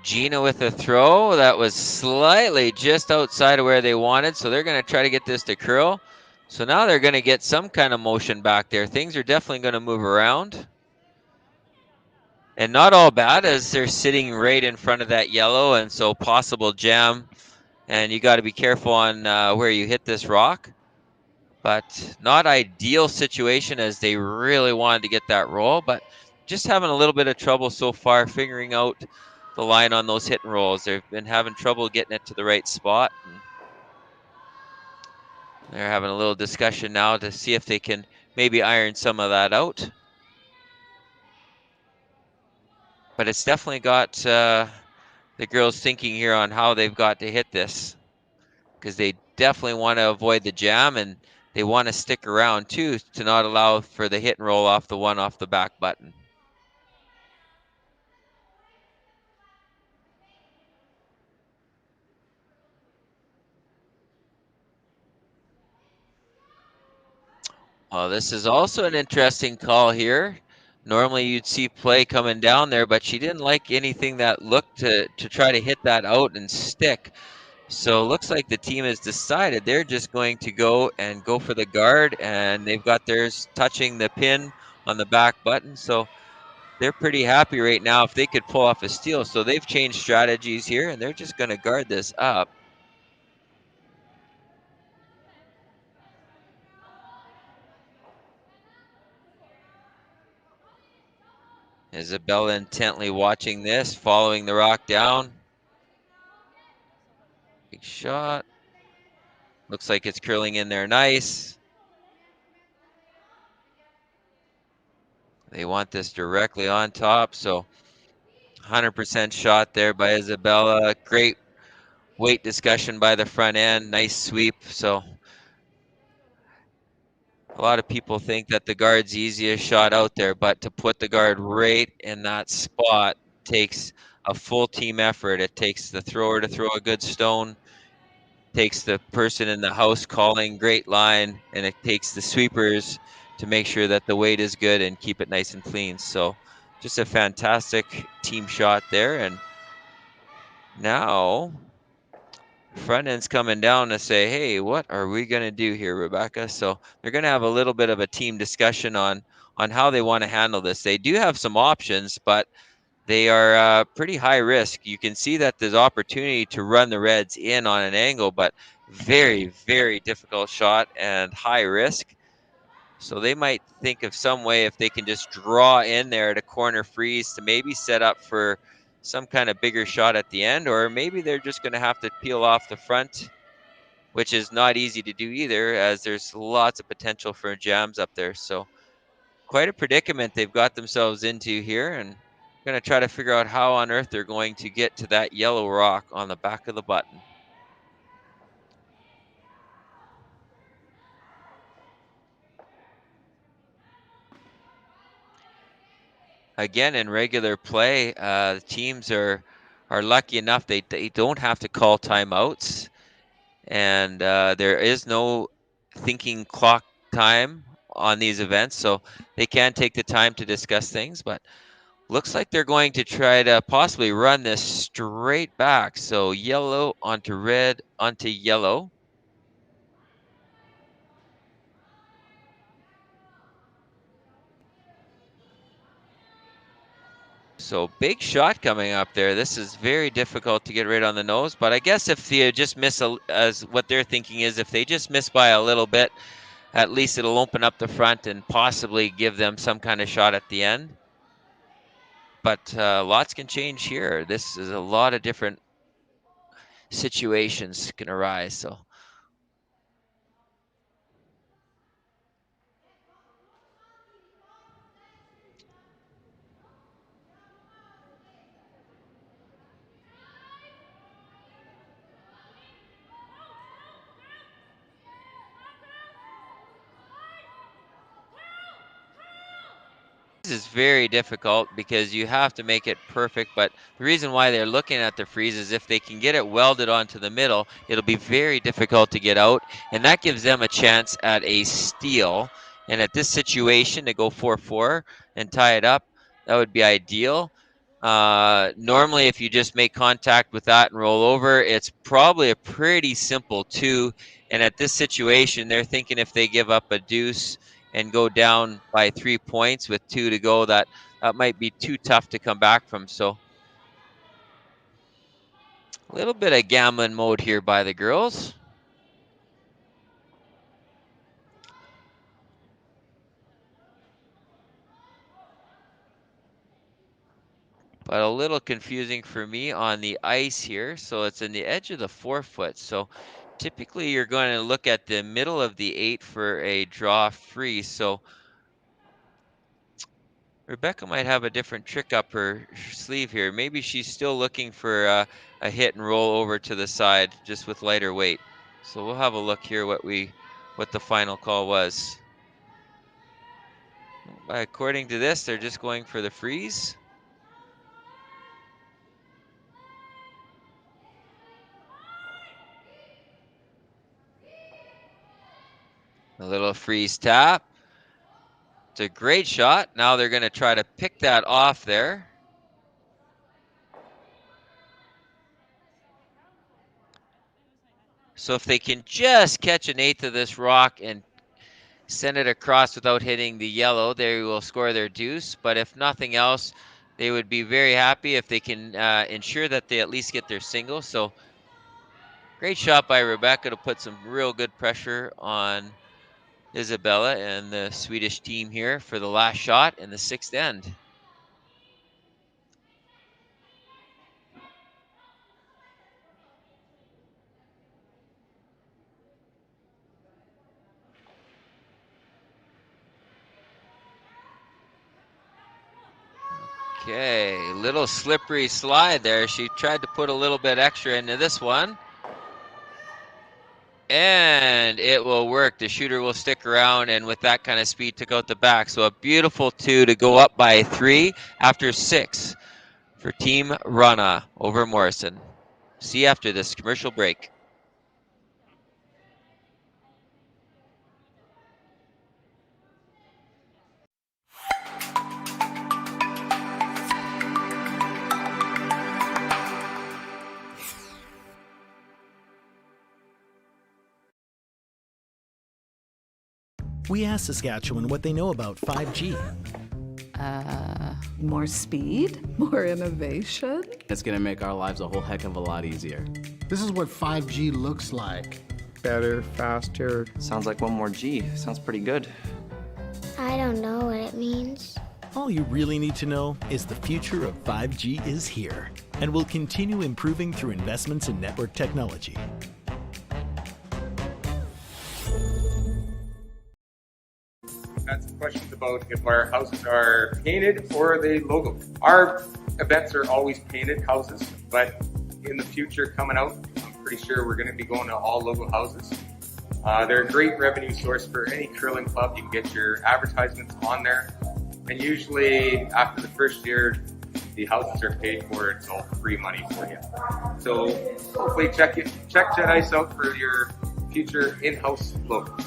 Gina with a throw that was slightly just outside of where they wanted, so they're going to try to get this to curl. So now they're going to get some kind of motion back there. Things are definitely going to move around. And not all bad, as they're sitting right in front of that yellow, and so possible jam. And you got to be careful on where you hit this rock. But not ideal situation, as they really wanted to get that roll, but just having a little bit of trouble so far figuring out the line on those hit and rolls. They've been having trouble getting it to the right spot. And they're having a little discussion now to see if they can maybe iron some of that out. But it's definitely got the girls thinking here on how they've got to hit this, because they definitely want to avoid the jam, and they want to stick around too to not allow for the hit and roll off the one off the back button. Well, this is also an interesting call here. Normally you'd see play coming down there, but she didn't like anything that looked to try to hit that out and stick. So it looks like the team has decided they're just going to go for the guard, and they've got theirs touching the pin on the back button. So they're pretty happy right now if they could pull off a steal. So they've changed strategies here, and they're just going to guard this up. Isabella intently watching this, following the rock down. Big shot. Looks like it's curling in there nice. They want this directly on top, so 100% shot there by Isabella. Great weight discussion by the front end. Nice sweep. So a lot of people think that the guard's easiest shot out there, but to put the guard right in that spot takes a full team effort. It takes the thrower to throw a good stone, takes the person in the house calling great line, and it takes the sweepers to make sure that the weight is good and keep it nice and clean. So just a fantastic team shot there. And now front end's coming down to say, hey, what are we going to do here, Rebecca? So they're going to have a little bit of a team discussion on how they want to handle this. They do have some options, but they are pretty high risk. You can see that there's opportunity to run the Reds in on an angle, but very, very difficult shot and high risk. So they might think of some way if they can just draw in there at a corner freeze to maybe set up for some kind of bigger shot at the end, or maybe they're just going to have to peel off the front, which is not easy to do either, as there's lots of potential for jams up there. So quite a predicament they've got themselves into here, and going to try to figure out how on earth they're going to get to that yellow rock on the back of the button. Again, in regular play, the teams are lucky enough they don't have to call timeouts, and there is no thinking clock time on these events, so they can take the time to discuss things. But looks like they're going to try to possibly run this straight back. So yellow onto red onto yellow. So big shot coming up there. This is very difficult to get right on the nose, but I guess if you just miss, as what they're thinking is, if they just miss by a little bit, at least it'll open up the front and possibly give them some kind of shot at the end. But lots can change here. This is a lot of different situations can arise. So this is very difficult because you have to make it perfect, but the reason why they're looking at the freeze is if they can get it welded onto the middle, it'll be very difficult to get out, and that gives them a chance at a steal. And at this situation, to go 4-4 and tie it up, that would be ideal. Normally, if you just make contact with that and roll over, it's probably a pretty simple 2. And at this situation, they're thinking if they give up a deuce and go down by 3 points with 2 to go, that might be too tough to come back from. So a little bit of gambling mode here by the girls. but a little confusing for me on the ice here. So it's in the edge of the 4-foot. So typically you're going to look at the middle of the 8 for a draw free. So Rebecca might have a different trick up her sleeve here. Maybe she's still looking for a hit and roll over to the side just with lighter weight. So we'll have a look here what the final call was. According to this, they're just going for the freeze. A little freeze tap. It's a great shot. Now they're going to try to pick that off there. So if they can just catch an 1/8 of this rock and send it across without hitting the yellow, they will score their deuce. But if nothing else, they would be very happy if they can ensure that they at least get their single. So great shot by Rebecca to put some real good pressure on Isabella and the Swedish team here for the last shot in the 6th end. Okay, little slippery slide there. She tried to put a little bit extra into this one. And it will work. The shooter will stick around, and with that kind of speed, took out the back. So a beautiful 2 to go up by 3 after 6 for Team Wrana over Morrison. See you after this commercial break. We asked Saskatchewan what they know about 5G. More speed? More innovation? It's gonna make our lives a whole heck of a lot easier. This is what 5G looks like. Better, faster. Sounds like one more G. Sounds pretty good. I don't know what it means. All you really need to know is the future of 5G is here and will continue improving through investments in network technology. Had some questions about if our houses are painted or are they logo. Our events are always painted houses, but in the future coming out, I'm pretty sure we're going to be going to all logo houses. They're a great revenue source for any curling club. You can get your advertisements on there, and usually after the first year, the houses are paid for. It's all free money for you. So hopefully check Jet Ice out for your future in-house logo.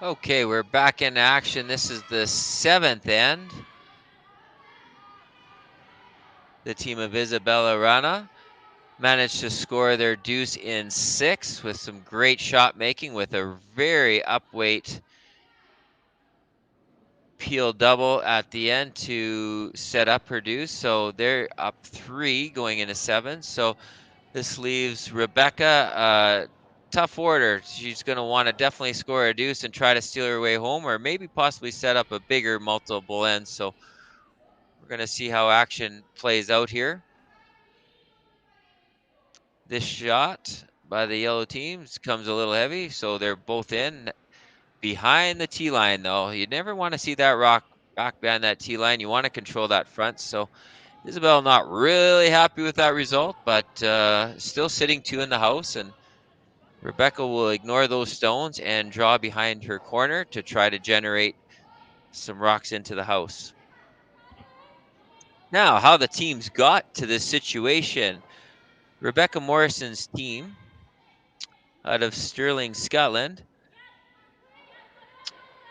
Okay, we're back in action. This is the 7th end. The team of Isabella Wrana managed to score their deuce in 6 with some great shot making with a very upweight peel double at the end to set up her deuce. So they're up 3 going into 7. So this leaves Rebecca tough order. She's going to want to definitely score a deuce and try to steal her way home, or maybe possibly set up a bigger multiple end. So we're going to see how action plays out here. This shot by the yellow teams comes a little heavy, so they're both in. Behind the tee line, though, you never want to see that rock back behind that tee line. You want to control that front. So Isabel not really happy with that result, but still sitting 2 in the house, and Rebecca will ignore those stones and draw behind her corner to try to generate some rocks into the house. Now, how the teams got to this situation. Rebecca Morrison's team out of Stirling, Scotland.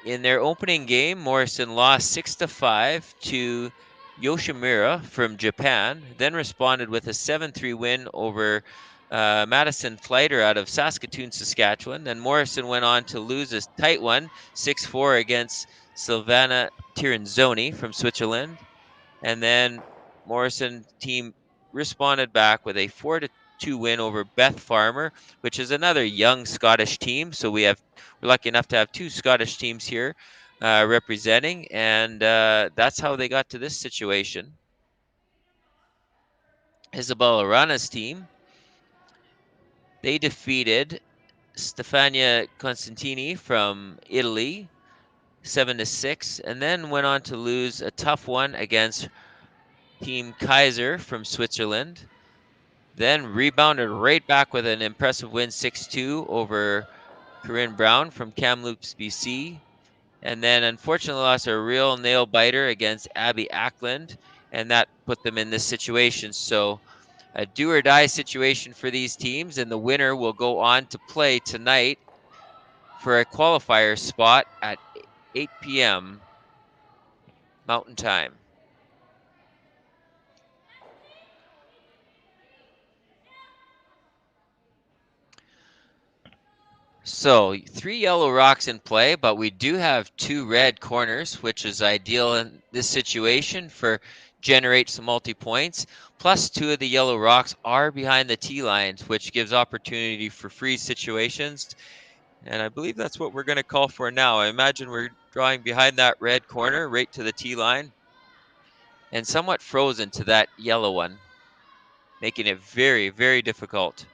In their opening game, Morrison lost 6-5 to Yoshimura from Japan, then responded with a 7-3 win over Madison Fleiter out of Saskatoon, Saskatchewan. Then Morrison went on to lose a tight one, 6-4 against Silvana Tiranzoni from Switzerland. And then Morrison team responded back with a 4-2 win over Beth Farmer, which is another young Scottish team. So we're lucky enough to have two Scottish teams here representing, and that's how they got to this situation. Isabella Wrana's team, they defeated Stefania Constantini from Italy 7-6, and then went on to lose a tough one against Team Kaiser from Switzerland. Then rebounded right back with an impressive win 6-2 over Corinne Brown from Kamloops, BC. And then unfortunately lost a real nail biter against Abby Ackland, and that put them in this situation. So a do or die situation for these teams, and the winner will go on to play tonight for a qualifier spot at 8 p.m. Mountain Time. So 3 yellow rocks in play, but we do have 2 red corners, which is ideal in this situation for generate some multi-points. Plus 2 of the yellow rocks are behind the tee lines, which gives opportunity for freeze situations. And I believe that's what we're going to call for now. I imagine we're drawing behind that red corner right to the tee line and somewhat frozen to that yellow one, making it very, very difficult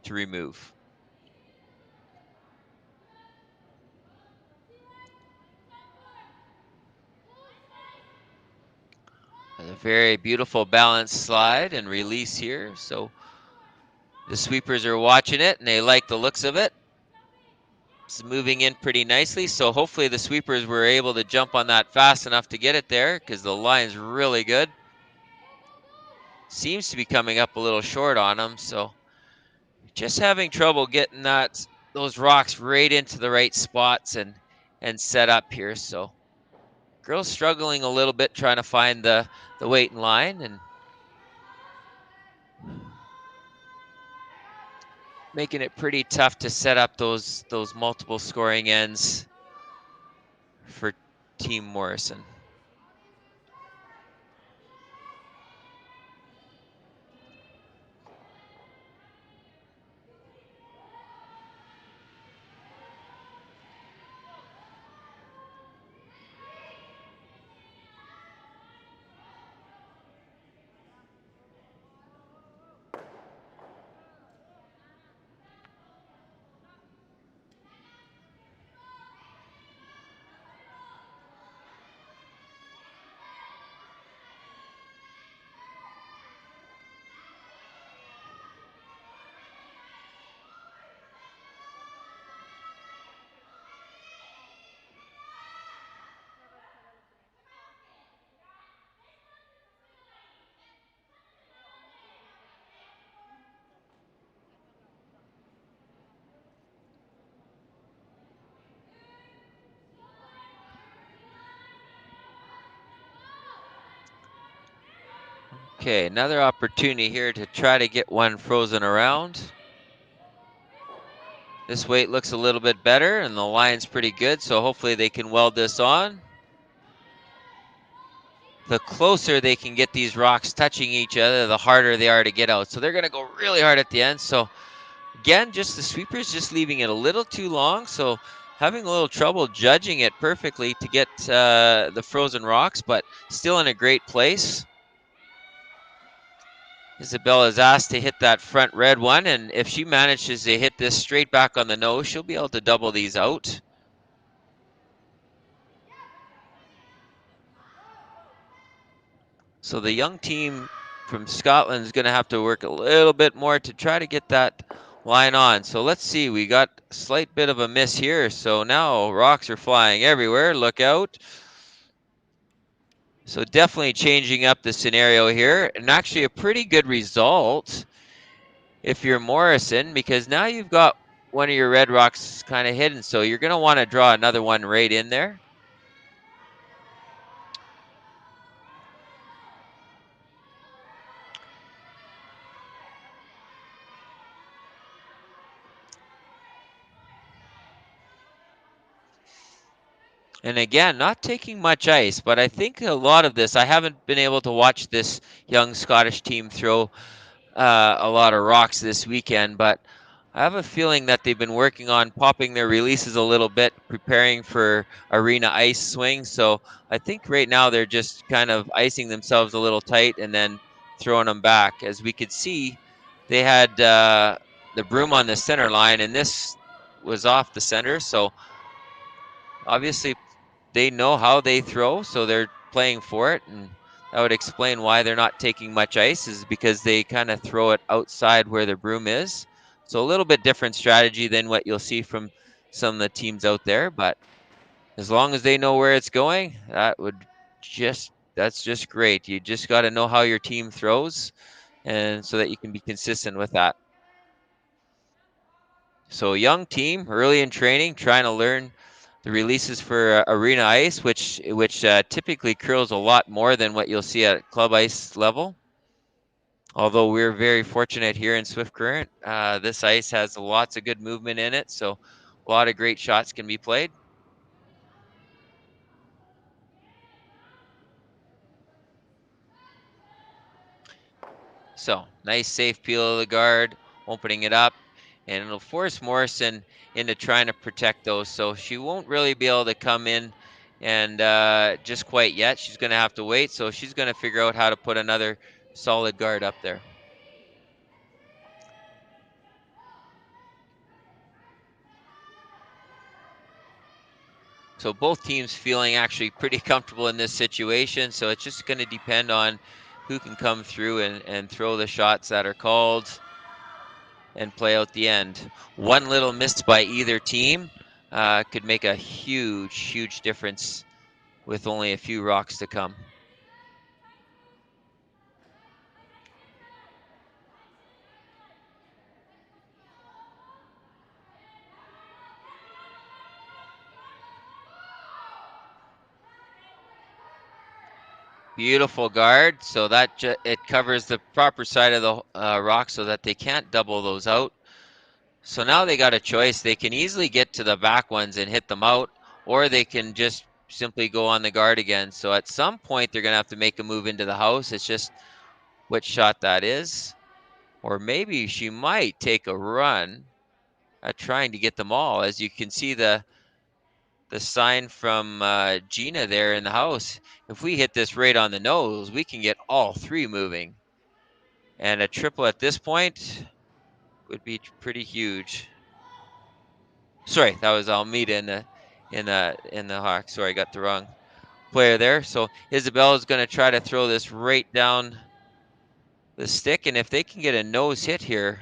to remove. A very beautiful balanced slide and release here. So the sweepers are watching it and they like the looks of it. It's moving in pretty nicely. So hopefully the sweepers were able to jump on that fast enough to get it there, because the line's really good. Seems to be coming up a little short on them. So just having trouble getting those rocks right into the right spots and set up here. So girls struggling a little bit trying to find the weight in line and making it pretty tough to set up those multiple scoring ends for Team Morrison. Okay, another opportunity here to try to get one frozen around. This weight looks a little bit better and the line's pretty good, so hopefully they can weld this on. The closer they can get these rocks touching each other, the harder they are to get out. So they're going to go really hard at the end. So again, just the sweepers just leaving it a little too long, so having a little trouble judging it perfectly to get the frozen rocks, but still in a great place. Isabella's asked to hit that front red one, and if she manages to hit this straight back on the nose, she'll be able to double these out. So the young team from Scotland is going to have to work a little bit more to try to get that line on. So let's see, we got a slight bit of a miss here. So now rocks are flying everywhere. Look out. So definitely changing up the scenario here, and actually a pretty good result if you're Morrison, because now you've got one of your red rocks kind of hidden, so you're going to want to draw another one right in there. And again, not taking much ice, but I think a lot of this, I haven't been able to watch this young Scottish team throw a lot of rocks this weekend, but I have a feeling that they've been working on popping their releases a little bit, preparing for arena ice swing. So I think right now they're just kind of icing themselves a little tight and then throwing them back. As we could see, they had the broom on the center line, and this was off the center. So obviously they know how they throw, so they're playing for it, and that would explain why they're not taking much ice, is because they kind of throw it outside where the broom is. So a little bit different strategy than what you'll see from some of the teams out there, but as long as they know where it's going, that's just great. You just got to know how your team throws, and so that you can be consistent with that. So young team, early in training, trying to learn the releases for arena ice, which typically curls a lot more than what you'll see at club ice level. Although we're very fortunate here in Swift Current, this ice has lots of good movement in it, so a lot of great shots can be played. So nice safe peel of the guard, opening it up, and it'll force Morrison into trying to protect those. So she won't really be able to come in and just quite yet. She's going to have to wait. So she's going to figure out how to put another solid guard up there. So both teams feeling actually pretty comfortable in this situation. So it's just going to depend on who can come through and throw the shots that are called and play out the end. One little miss by either team could make a huge difference with only a few rocks to come. Beautiful guard, so that it covers the proper side of the rock so that they can't double those out. So now they got a choice. They can easily get to the back ones and hit them out, or they can just simply go on the guard again. So at some point, they're going to have to make a move into the house. It's just which shot that is. Or maybe she might take a run at trying to get them all. As you can see the sign from Gina there in the house. If we hit this right on the nose, we can get all three moving. And a triple at this point would be pretty huge. Sorry, that was Almeida in the Hawk. Sorry, I got the wrong player there. So Isabella is going to try to throw this right down the stick, and if they can get a nose hit here,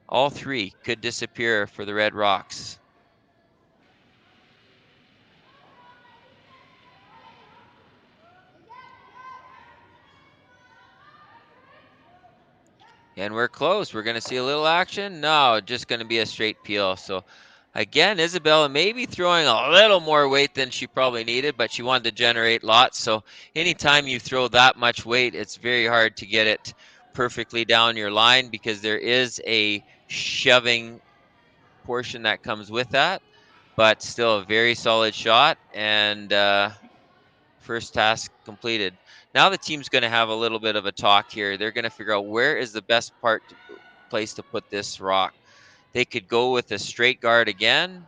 all three could disappear for the Red Rocks. And we're close. We're going to see a little action. No, just going to be a straight peel. So again, Isabella maybe throwing a little more weight than she probably needed, but she wanted to generate lots. So anytime you throw that much weight, it's very hard to get it perfectly down your line, because there is a shoving portion that comes with that. But still a very solid shot, and first task completed. Now the team's going to have a little bit of a talk here. They're going to figure out where is the best place to put this rock. They could go with a straight guard again,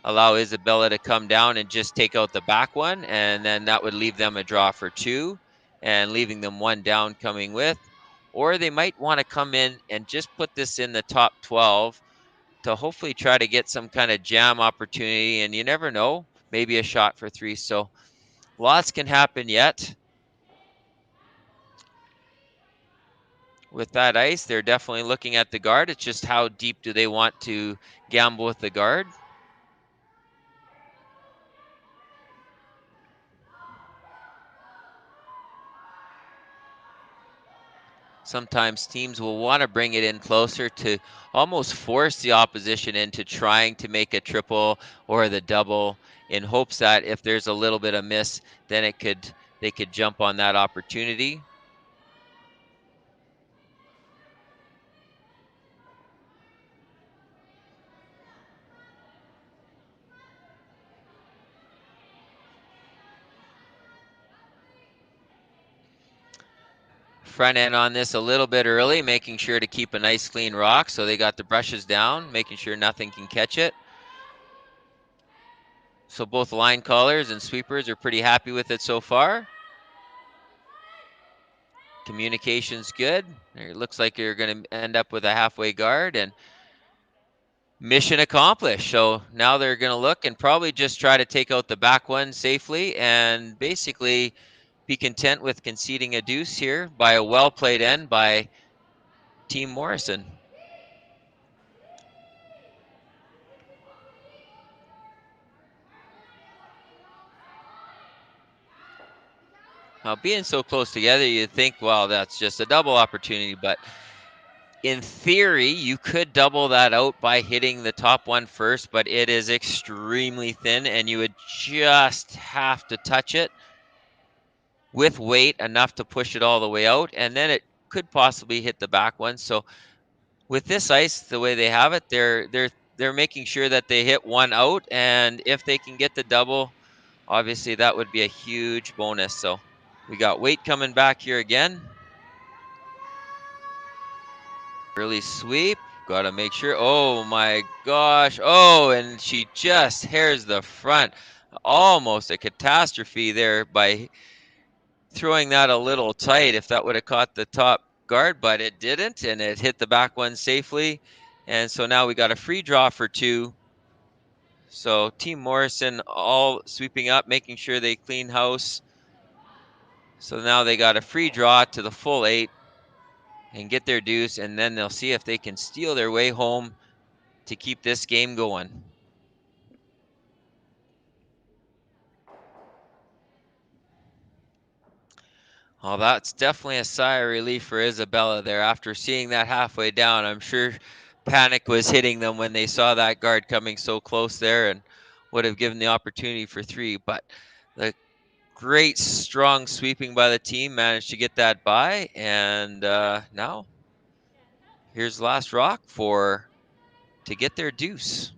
allow Isabella to come down and just take out the back one, and then that would leave them a draw for two, and leaving them one down coming with. Or they might want to come in and just put this in the top 12 to hopefully try to get some kind of jam opportunity, and you never know, maybe a shot for three. So lots can happen yet. With that ice, they're definitely looking at the guard. It's just how deep do they want to gamble with the guard. Sometimes teams will want to bring it in closer to almost force the opposition into trying to make a triple or the double in hopes that if there's a little bit of miss, then they could jump on that opportunity. Front end on this a little bit early, making sure to keep a nice clean rock. So they got the brushes down, making sure nothing can catch it. So both line callers and sweepers are pretty happy with it so far. Communication's good. It looks like you're going to end up with a halfway guard, and mission accomplished. So now they're going to look and probably just try to take out the back one safely and basically be content with conceding a deuce here by a well-played end by Team Morrison. Now, being so close together, you'd think, well, that's just a double opportunity, but in theory, you could double that out by hitting the top one first, but it is extremely thin, and you would just have to touch it with weight enough to push it all the way out, and then it could possibly hit the back one. So with this ice, the way they have it, they're making sure that they hit one out, and if they can get the double, obviously that would be a huge bonus. So we got weight coming back here again. Early sweep, gotta make sure. Oh my gosh. Oh, and she just hairs the front. Almost a catastrophe there by throwing that a little tight. If that would have caught the top guard, but it didn't, and it hit the back one safely. And so now we got a free draw for two. So Team Morrison all sweeping up, making sure they clean house. So now they got a free draw to the full 8 and get their deuce, and then they'll see if they can steal their way home to keep this game going. Oh, that's definitely a sigh of relief for Isabella there after seeing that halfway down. I'm sure panic was hitting them when they saw that guard coming so close there and would have given the opportunity for 3. But the great strong sweeping by the team managed to get that by, and now here's last rock to get their deuce.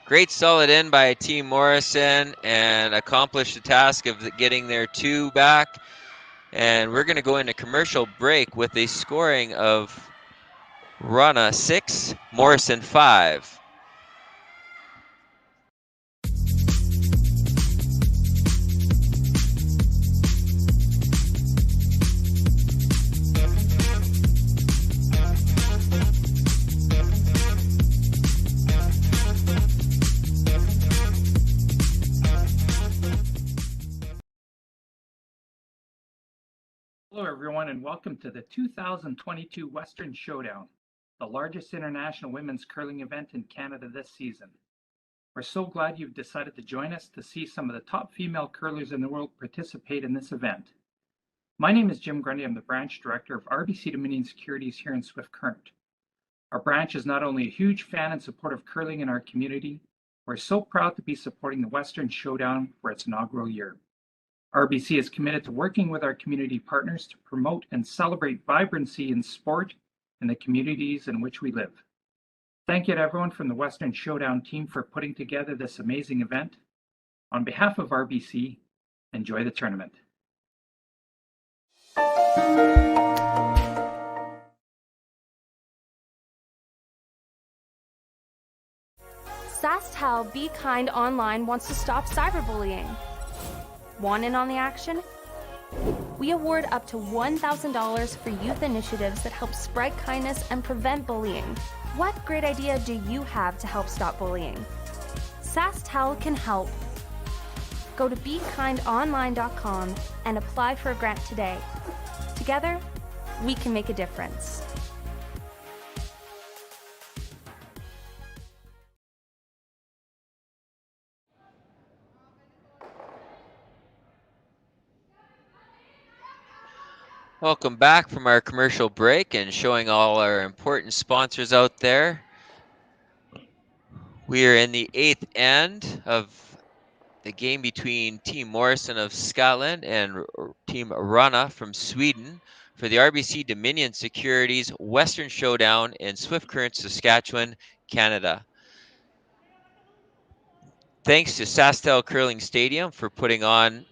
Great solid end by Team Morrison and accomplished the task of getting their 2 back. And we're going to go into commercial break with a scoring of Wrana 6, Morrison 5. Hello everyone and welcome to the 2022 Western Showdown, the largest international women's curling event in Canada this season. We're so glad you've decided to join us to see some of the top female curlers in the world participate in this event. My name is Jim Grundy. I'm the branch director of RBC Dominion Securities here in Swift Current. Our branch is not only a huge fan and supporter of curling in our community, we're so proud to be supporting the Western Showdown for its inaugural year. RBC is committed to working with our community partners to promote and celebrate vibrancy in sport in the communities in which we live. Thank you to everyone from the Western Showdown team for putting together this amazing event. On behalf of RBC, enjoy the tournament. Sasktel Be Kind Online wants to stop cyberbullying. Want in on the action? We award up to $1,000 for youth initiatives that help spread kindness and prevent bullying. What great idea do you have to help stop bullying? Sasktel can help. Go to BeKindOnline.com and apply for a grant today. Together, we can make a difference. Welcome back from our commercial break and showing all our important sponsors out there. We are in the 8th end of the game between Team Morrison of Scotland and Team Wrana from Sweden for the RBC Dominion Securities Western Showdown in Swift Current, Saskatchewan, Canada. Thanks to Sasktel Curling Stadium for putting on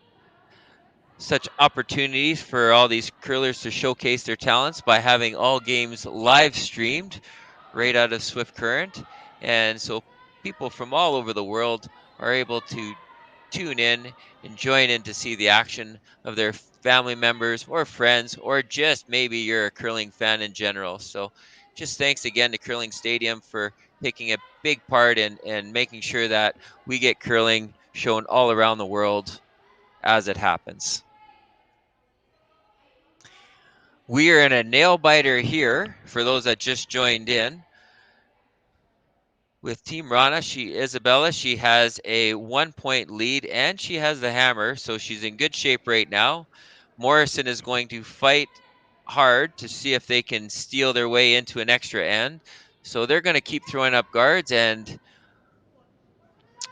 such opportunities for all these curlers to showcase their talents by having all games live streamed right out of Swift Current. And so people from all over the world are able to tune in and join in to see the action of their family members or friends, or just maybe you're a curling fan in general. So just thanks again to Curling Stadium for taking a big part in making sure that we get curling shown all around the world as it happens. We are in a nail biter here for those that just joined in. With Team Wrana, Isabella, she has a 1-point lead and she has the hammer, so she's in good shape right now. Morrison is going to fight hard to see if they can steal their way into an extra end. So they're going to keep throwing up guards, and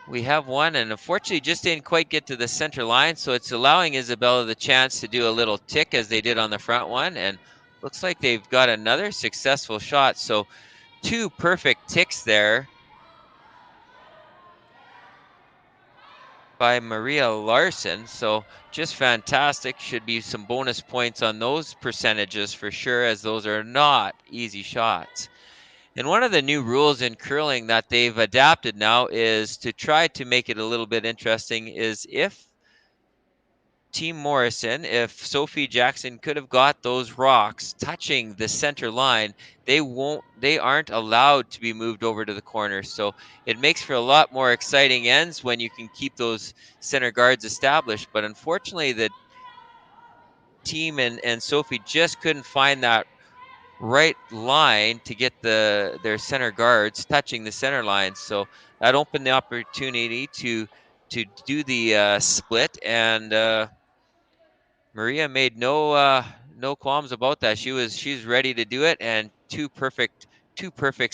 we have one, and unfortunately just didn't quite get to the center line, so it's allowing Isabella the chance to do a little tick as they did on the front one, and looks like they've got another successful shot. So 2 perfect ticks there by Maria Larson. So just fantastic. Should be some bonus points on those percentages for sure, as those are not easy shots. And one of the new rules in curling that they've adapted now is to try to make it a little bit interesting is if Team Morrison, if Sophie Jackson could have got those rocks touching the center line, they aren't allowed to be moved over to the corner. So it makes for a lot more exciting ends when you can keep those center guards established. But unfortunately, the team and Sophie just couldn't find that right line to get their center guards touching the center line. So that opened the opportunity to do the split, and Maria made no qualms about that. She's ready to do it, and two perfect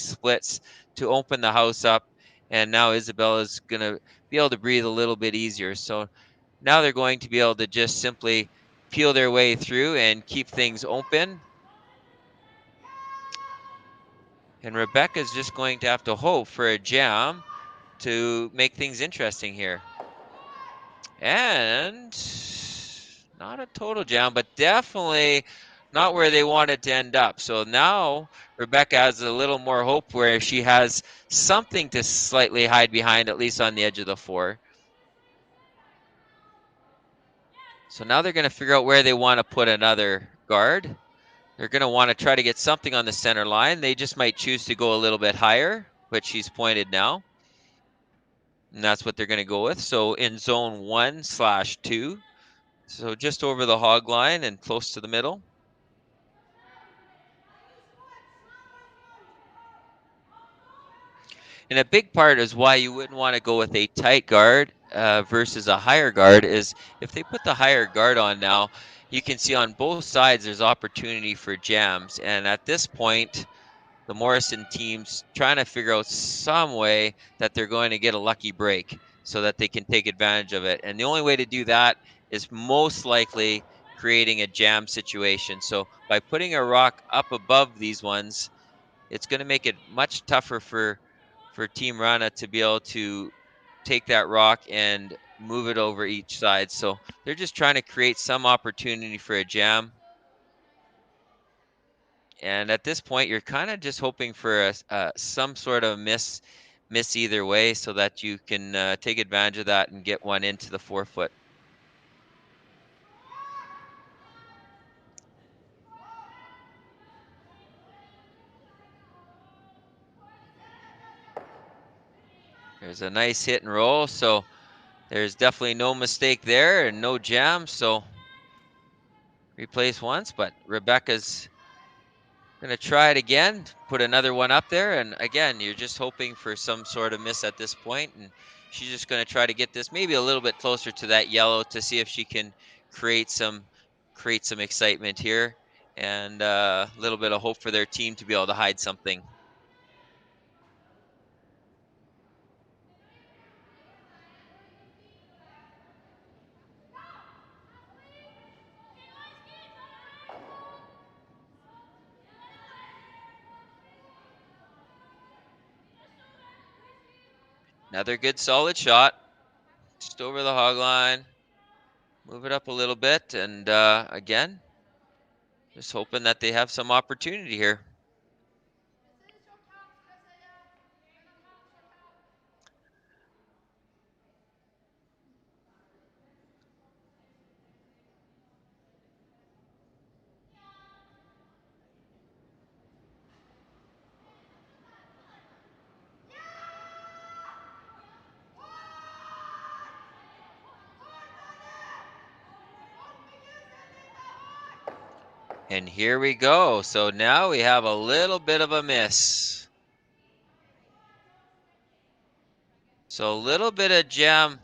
splits to open the house up. And now Isabella's gonna be able to breathe a little bit easier. So now they're going to be able to just simply peel their way through and keep things open. And Rebecca's just going to have to hope for a jam to make things interesting here. And not a total jam, but definitely not where they wanted to end up. So now Rebecca has a little more hope where she has something to slightly hide behind, at least on the edge of the 4. So now they're going to figure out where they want to put another guard. They're going to want to try to get something on the center line. They just might choose to go a little bit higher, but she's pointed now. And that's what they're going to go with. So in zone 1/2. So just over the hog line and close to the middle. And a big part is why you wouldn't want to go with a tight guard versus a higher guard is if they put the higher guard on now, you can see on both sides there's opportunity for jams. And at this point, the Morrison team's trying to figure out some way that they're going to get a lucky break so that they can take advantage of it. And the only way to do that is most likely creating a jam situation. So by putting a rock up above these ones, it's going to make it much tougher for Team Wrana to be able to take that rock and move it over each side. So they're just trying to create some opportunity for a jam. And at this point, you're kind of just hoping for some sort of miss either way so that you can take advantage of that and get one into the 4-foot. There's a nice hit and roll. So there's definitely no mistake there and no jam. So replace once, but Rebecca's going to try it again, put another one up there. And again, you're just hoping for some sort of miss at this point. And she's just going to try to get this maybe a little bit closer to that yellow to see if she can create some excitement here, and a little bit of hope for their team to be able to hide something. Another good solid shot, just over the hog line. Move it up a little bit, and again, just hoping that they have some opportunity here. And here we go. So now we have a little bit of a miss. So a little bit of jam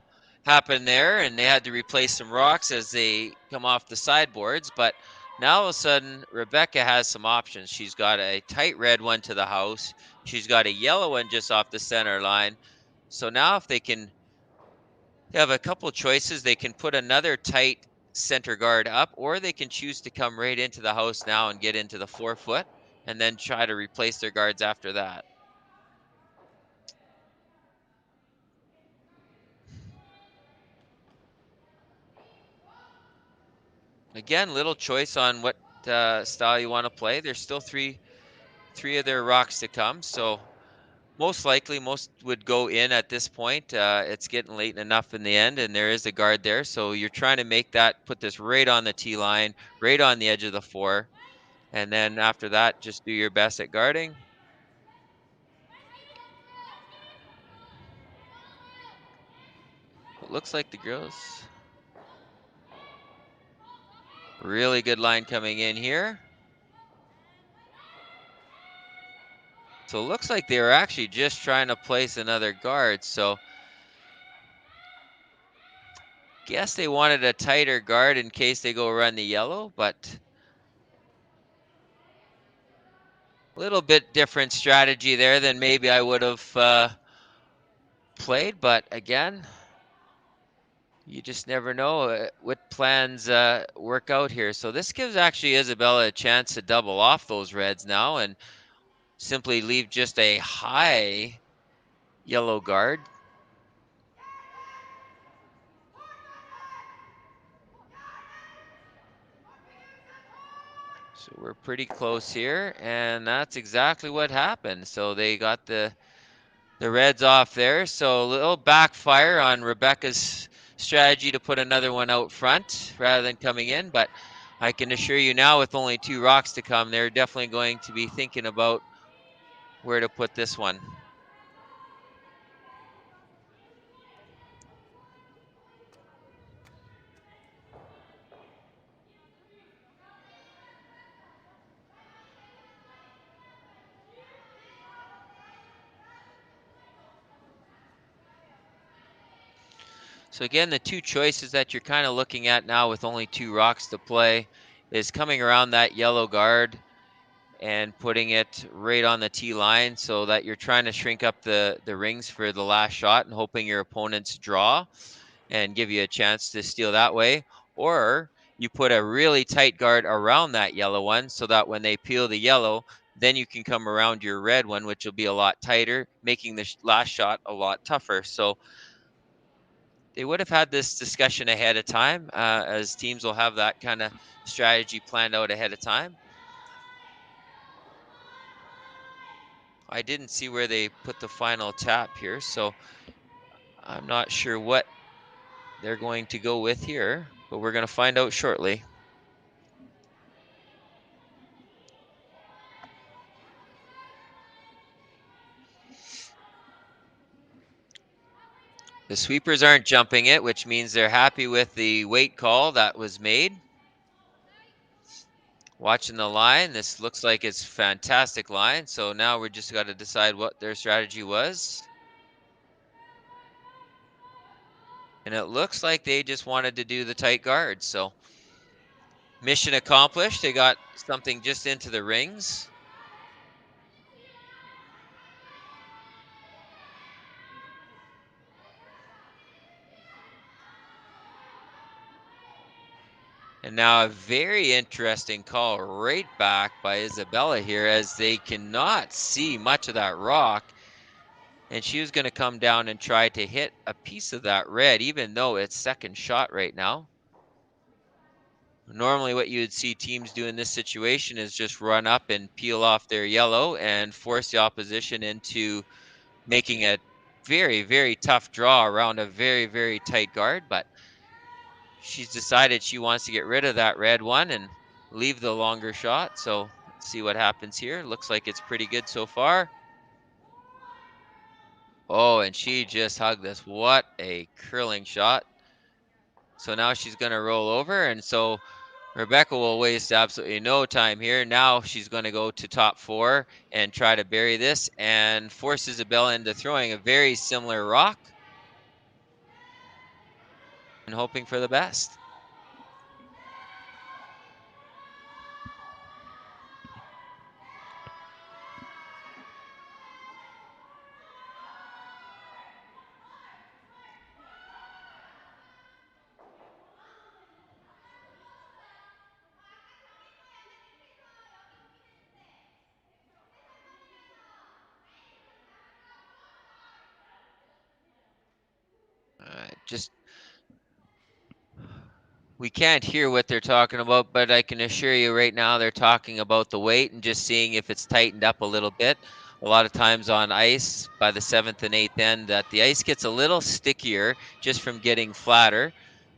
happened there, and they had to replace some rocks as they come off the sideboards. But now all of a sudden, Rebecca has some options. She's got a tight red one to the house. She's got a yellow one just off the center line. So now if they have a couple choices. They can put another tight center guard up, or they can choose to come right into the house now and get into the 4-foot and then try to replace their guards after that. Again, little choice on what style you want to play. There's still three of their rocks to come, so most likely most would go in at this point. It's getting late enough in the end, and there is a guard there, so you're trying to make that, put this right on the tee line, right on the edge of the 4, and then after that, just do your best at guarding. It looks like the girls. Really good line coming in here. So it looks like they were actually just trying to place another guard. So guess they wanted a tighter guard in case they go run the yellow, but a little bit different strategy there than maybe I would have played. But again, you just never know what plans work out here. So this gives actually Isabella a chance to double off those reds now and simply leave just a high yellow guard. So we're pretty close here, and that's exactly what happened. So they got the reds off there. So a little backfire on Rebecca's strategy to put another one out front rather than coming in, but I can assure you now with only 2 rocks to come, they're definitely going to be thinking about where to put this one. So again, the 2 choices that you're kind of looking at now with only 2 rocks to play is coming around that yellow guard and putting it right on the tee line so that you're trying to shrink up the rings for the last shot and hoping your opponents draw and give you a chance to steal that way. Or you put a really tight guard around that yellow one so that when they peel the yellow, then you can come around your red one, which will be a lot tighter, making the last shot a lot tougher. So they would have had this discussion ahead of time, as teams will have that kind of strategy planned out ahead of time. I didn't see where they put the final tap here, so I'm not sure what they're going to go with here, but we're going to find out shortly. The sweepers aren't jumping it, which means they're happy with the weight call that was made. Watching the line, this looks like it's fantastic line. So now we just got to decide what their strategy was. And it looks like they just wanted to do the tight guard. So mission accomplished. They got something just into the rings. And now a very interesting call right back by Isabella here, as they cannot see much of that rock. And she was going to come down and try to hit a piece of that red, even though it's second shot right now. Normally what you would see teams do in this situation is just run up and peel off their yellow and force the opposition into making a very, very tough draw around a very, very tight guard. But she's decided she wants to get rid of that red one and leave the longer shot. So let's see what happens here. Looks like it's pretty good so far. Oh, and she just hugged this. What a curling shot. So now she's going to roll over, and so Rebecca will waste absolutely no time here. Now she's going to go to top four and try to bury this and force Isabella into throwing a very similar rock and hoping for the best. We can't hear what they're talking about, but I can assure you right now they're talking about the weight and just seeing if it's tightened up a little bit. A lot of times on ice by the 7th and 8th end that the ice gets a little stickier just from getting flatter.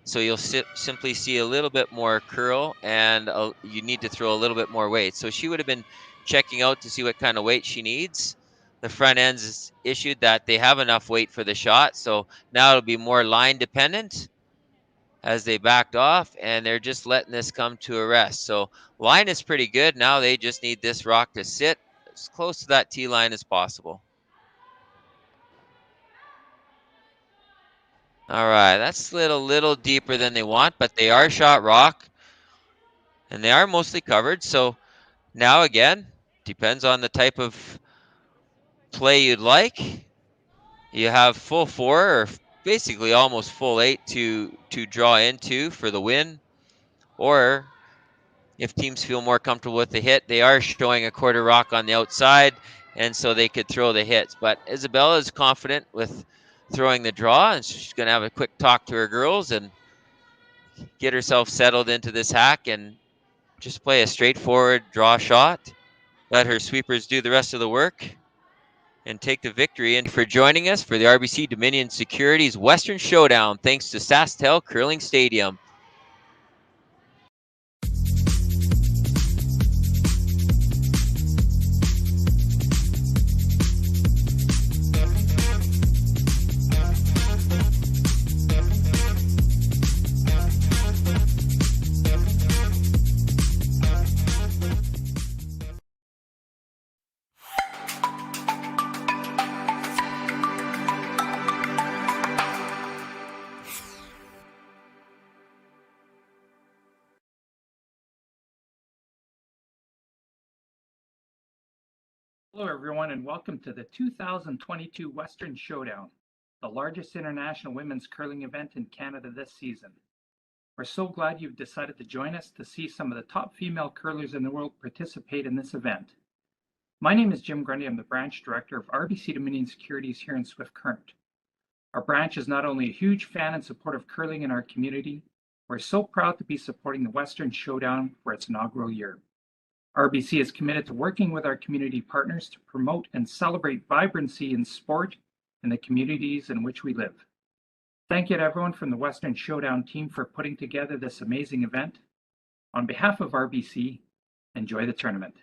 So you'll simply see a little bit more curl, and you need to throw a little bit more weight. So she would have been checking out to see what kind of weight she needs. The front ends is issued that they have enough weight for the shot. So now it'll be more line dependent as they backed off, and they're just letting this come to a rest. So line is pretty good. Now they just need this rock to sit as close to that tee line as possible. All right, that's slid a little deeper than they want, but they are shot rock, and they are mostly covered. So now again, depends on the type of play you'd like. You have full 4 or basically almost full 8 to draw into for the win, or if teams feel more comfortable with the hit, they are showing a quarter rock on the outside, and so they could throw the hits. But Isabella is confident with throwing the draw, and she's going to have a quick talk to her girls and get herself settled into this hack and just play a straightforward draw shot. Let her sweepers do the rest of the work and take the victory. And for joining us for the RBC Dominion Securities Western Showdown, thanks to Sasktel Curling Stadium. Hello everyone, and welcome to the 2022 Western Showdown, the largest international women's curling event in Canada this season. We're so glad you've decided to join us to see some of the top female curlers in the world participate in this event. My name is Jim Grundy. I'm the branch director of RBC Dominion Securities here in Swift Current. Our branch is not only a huge fan and support of curling in our community, we're so proud to be supporting the Western Showdown for its inaugural year. RBC is committed to working with our community partners to promote and celebrate vibrancy in sport in the communities in which we live. Thank you to everyone from the Western Showdown team for putting together this amazing event. On behalf of RBC, enjoy the tournament.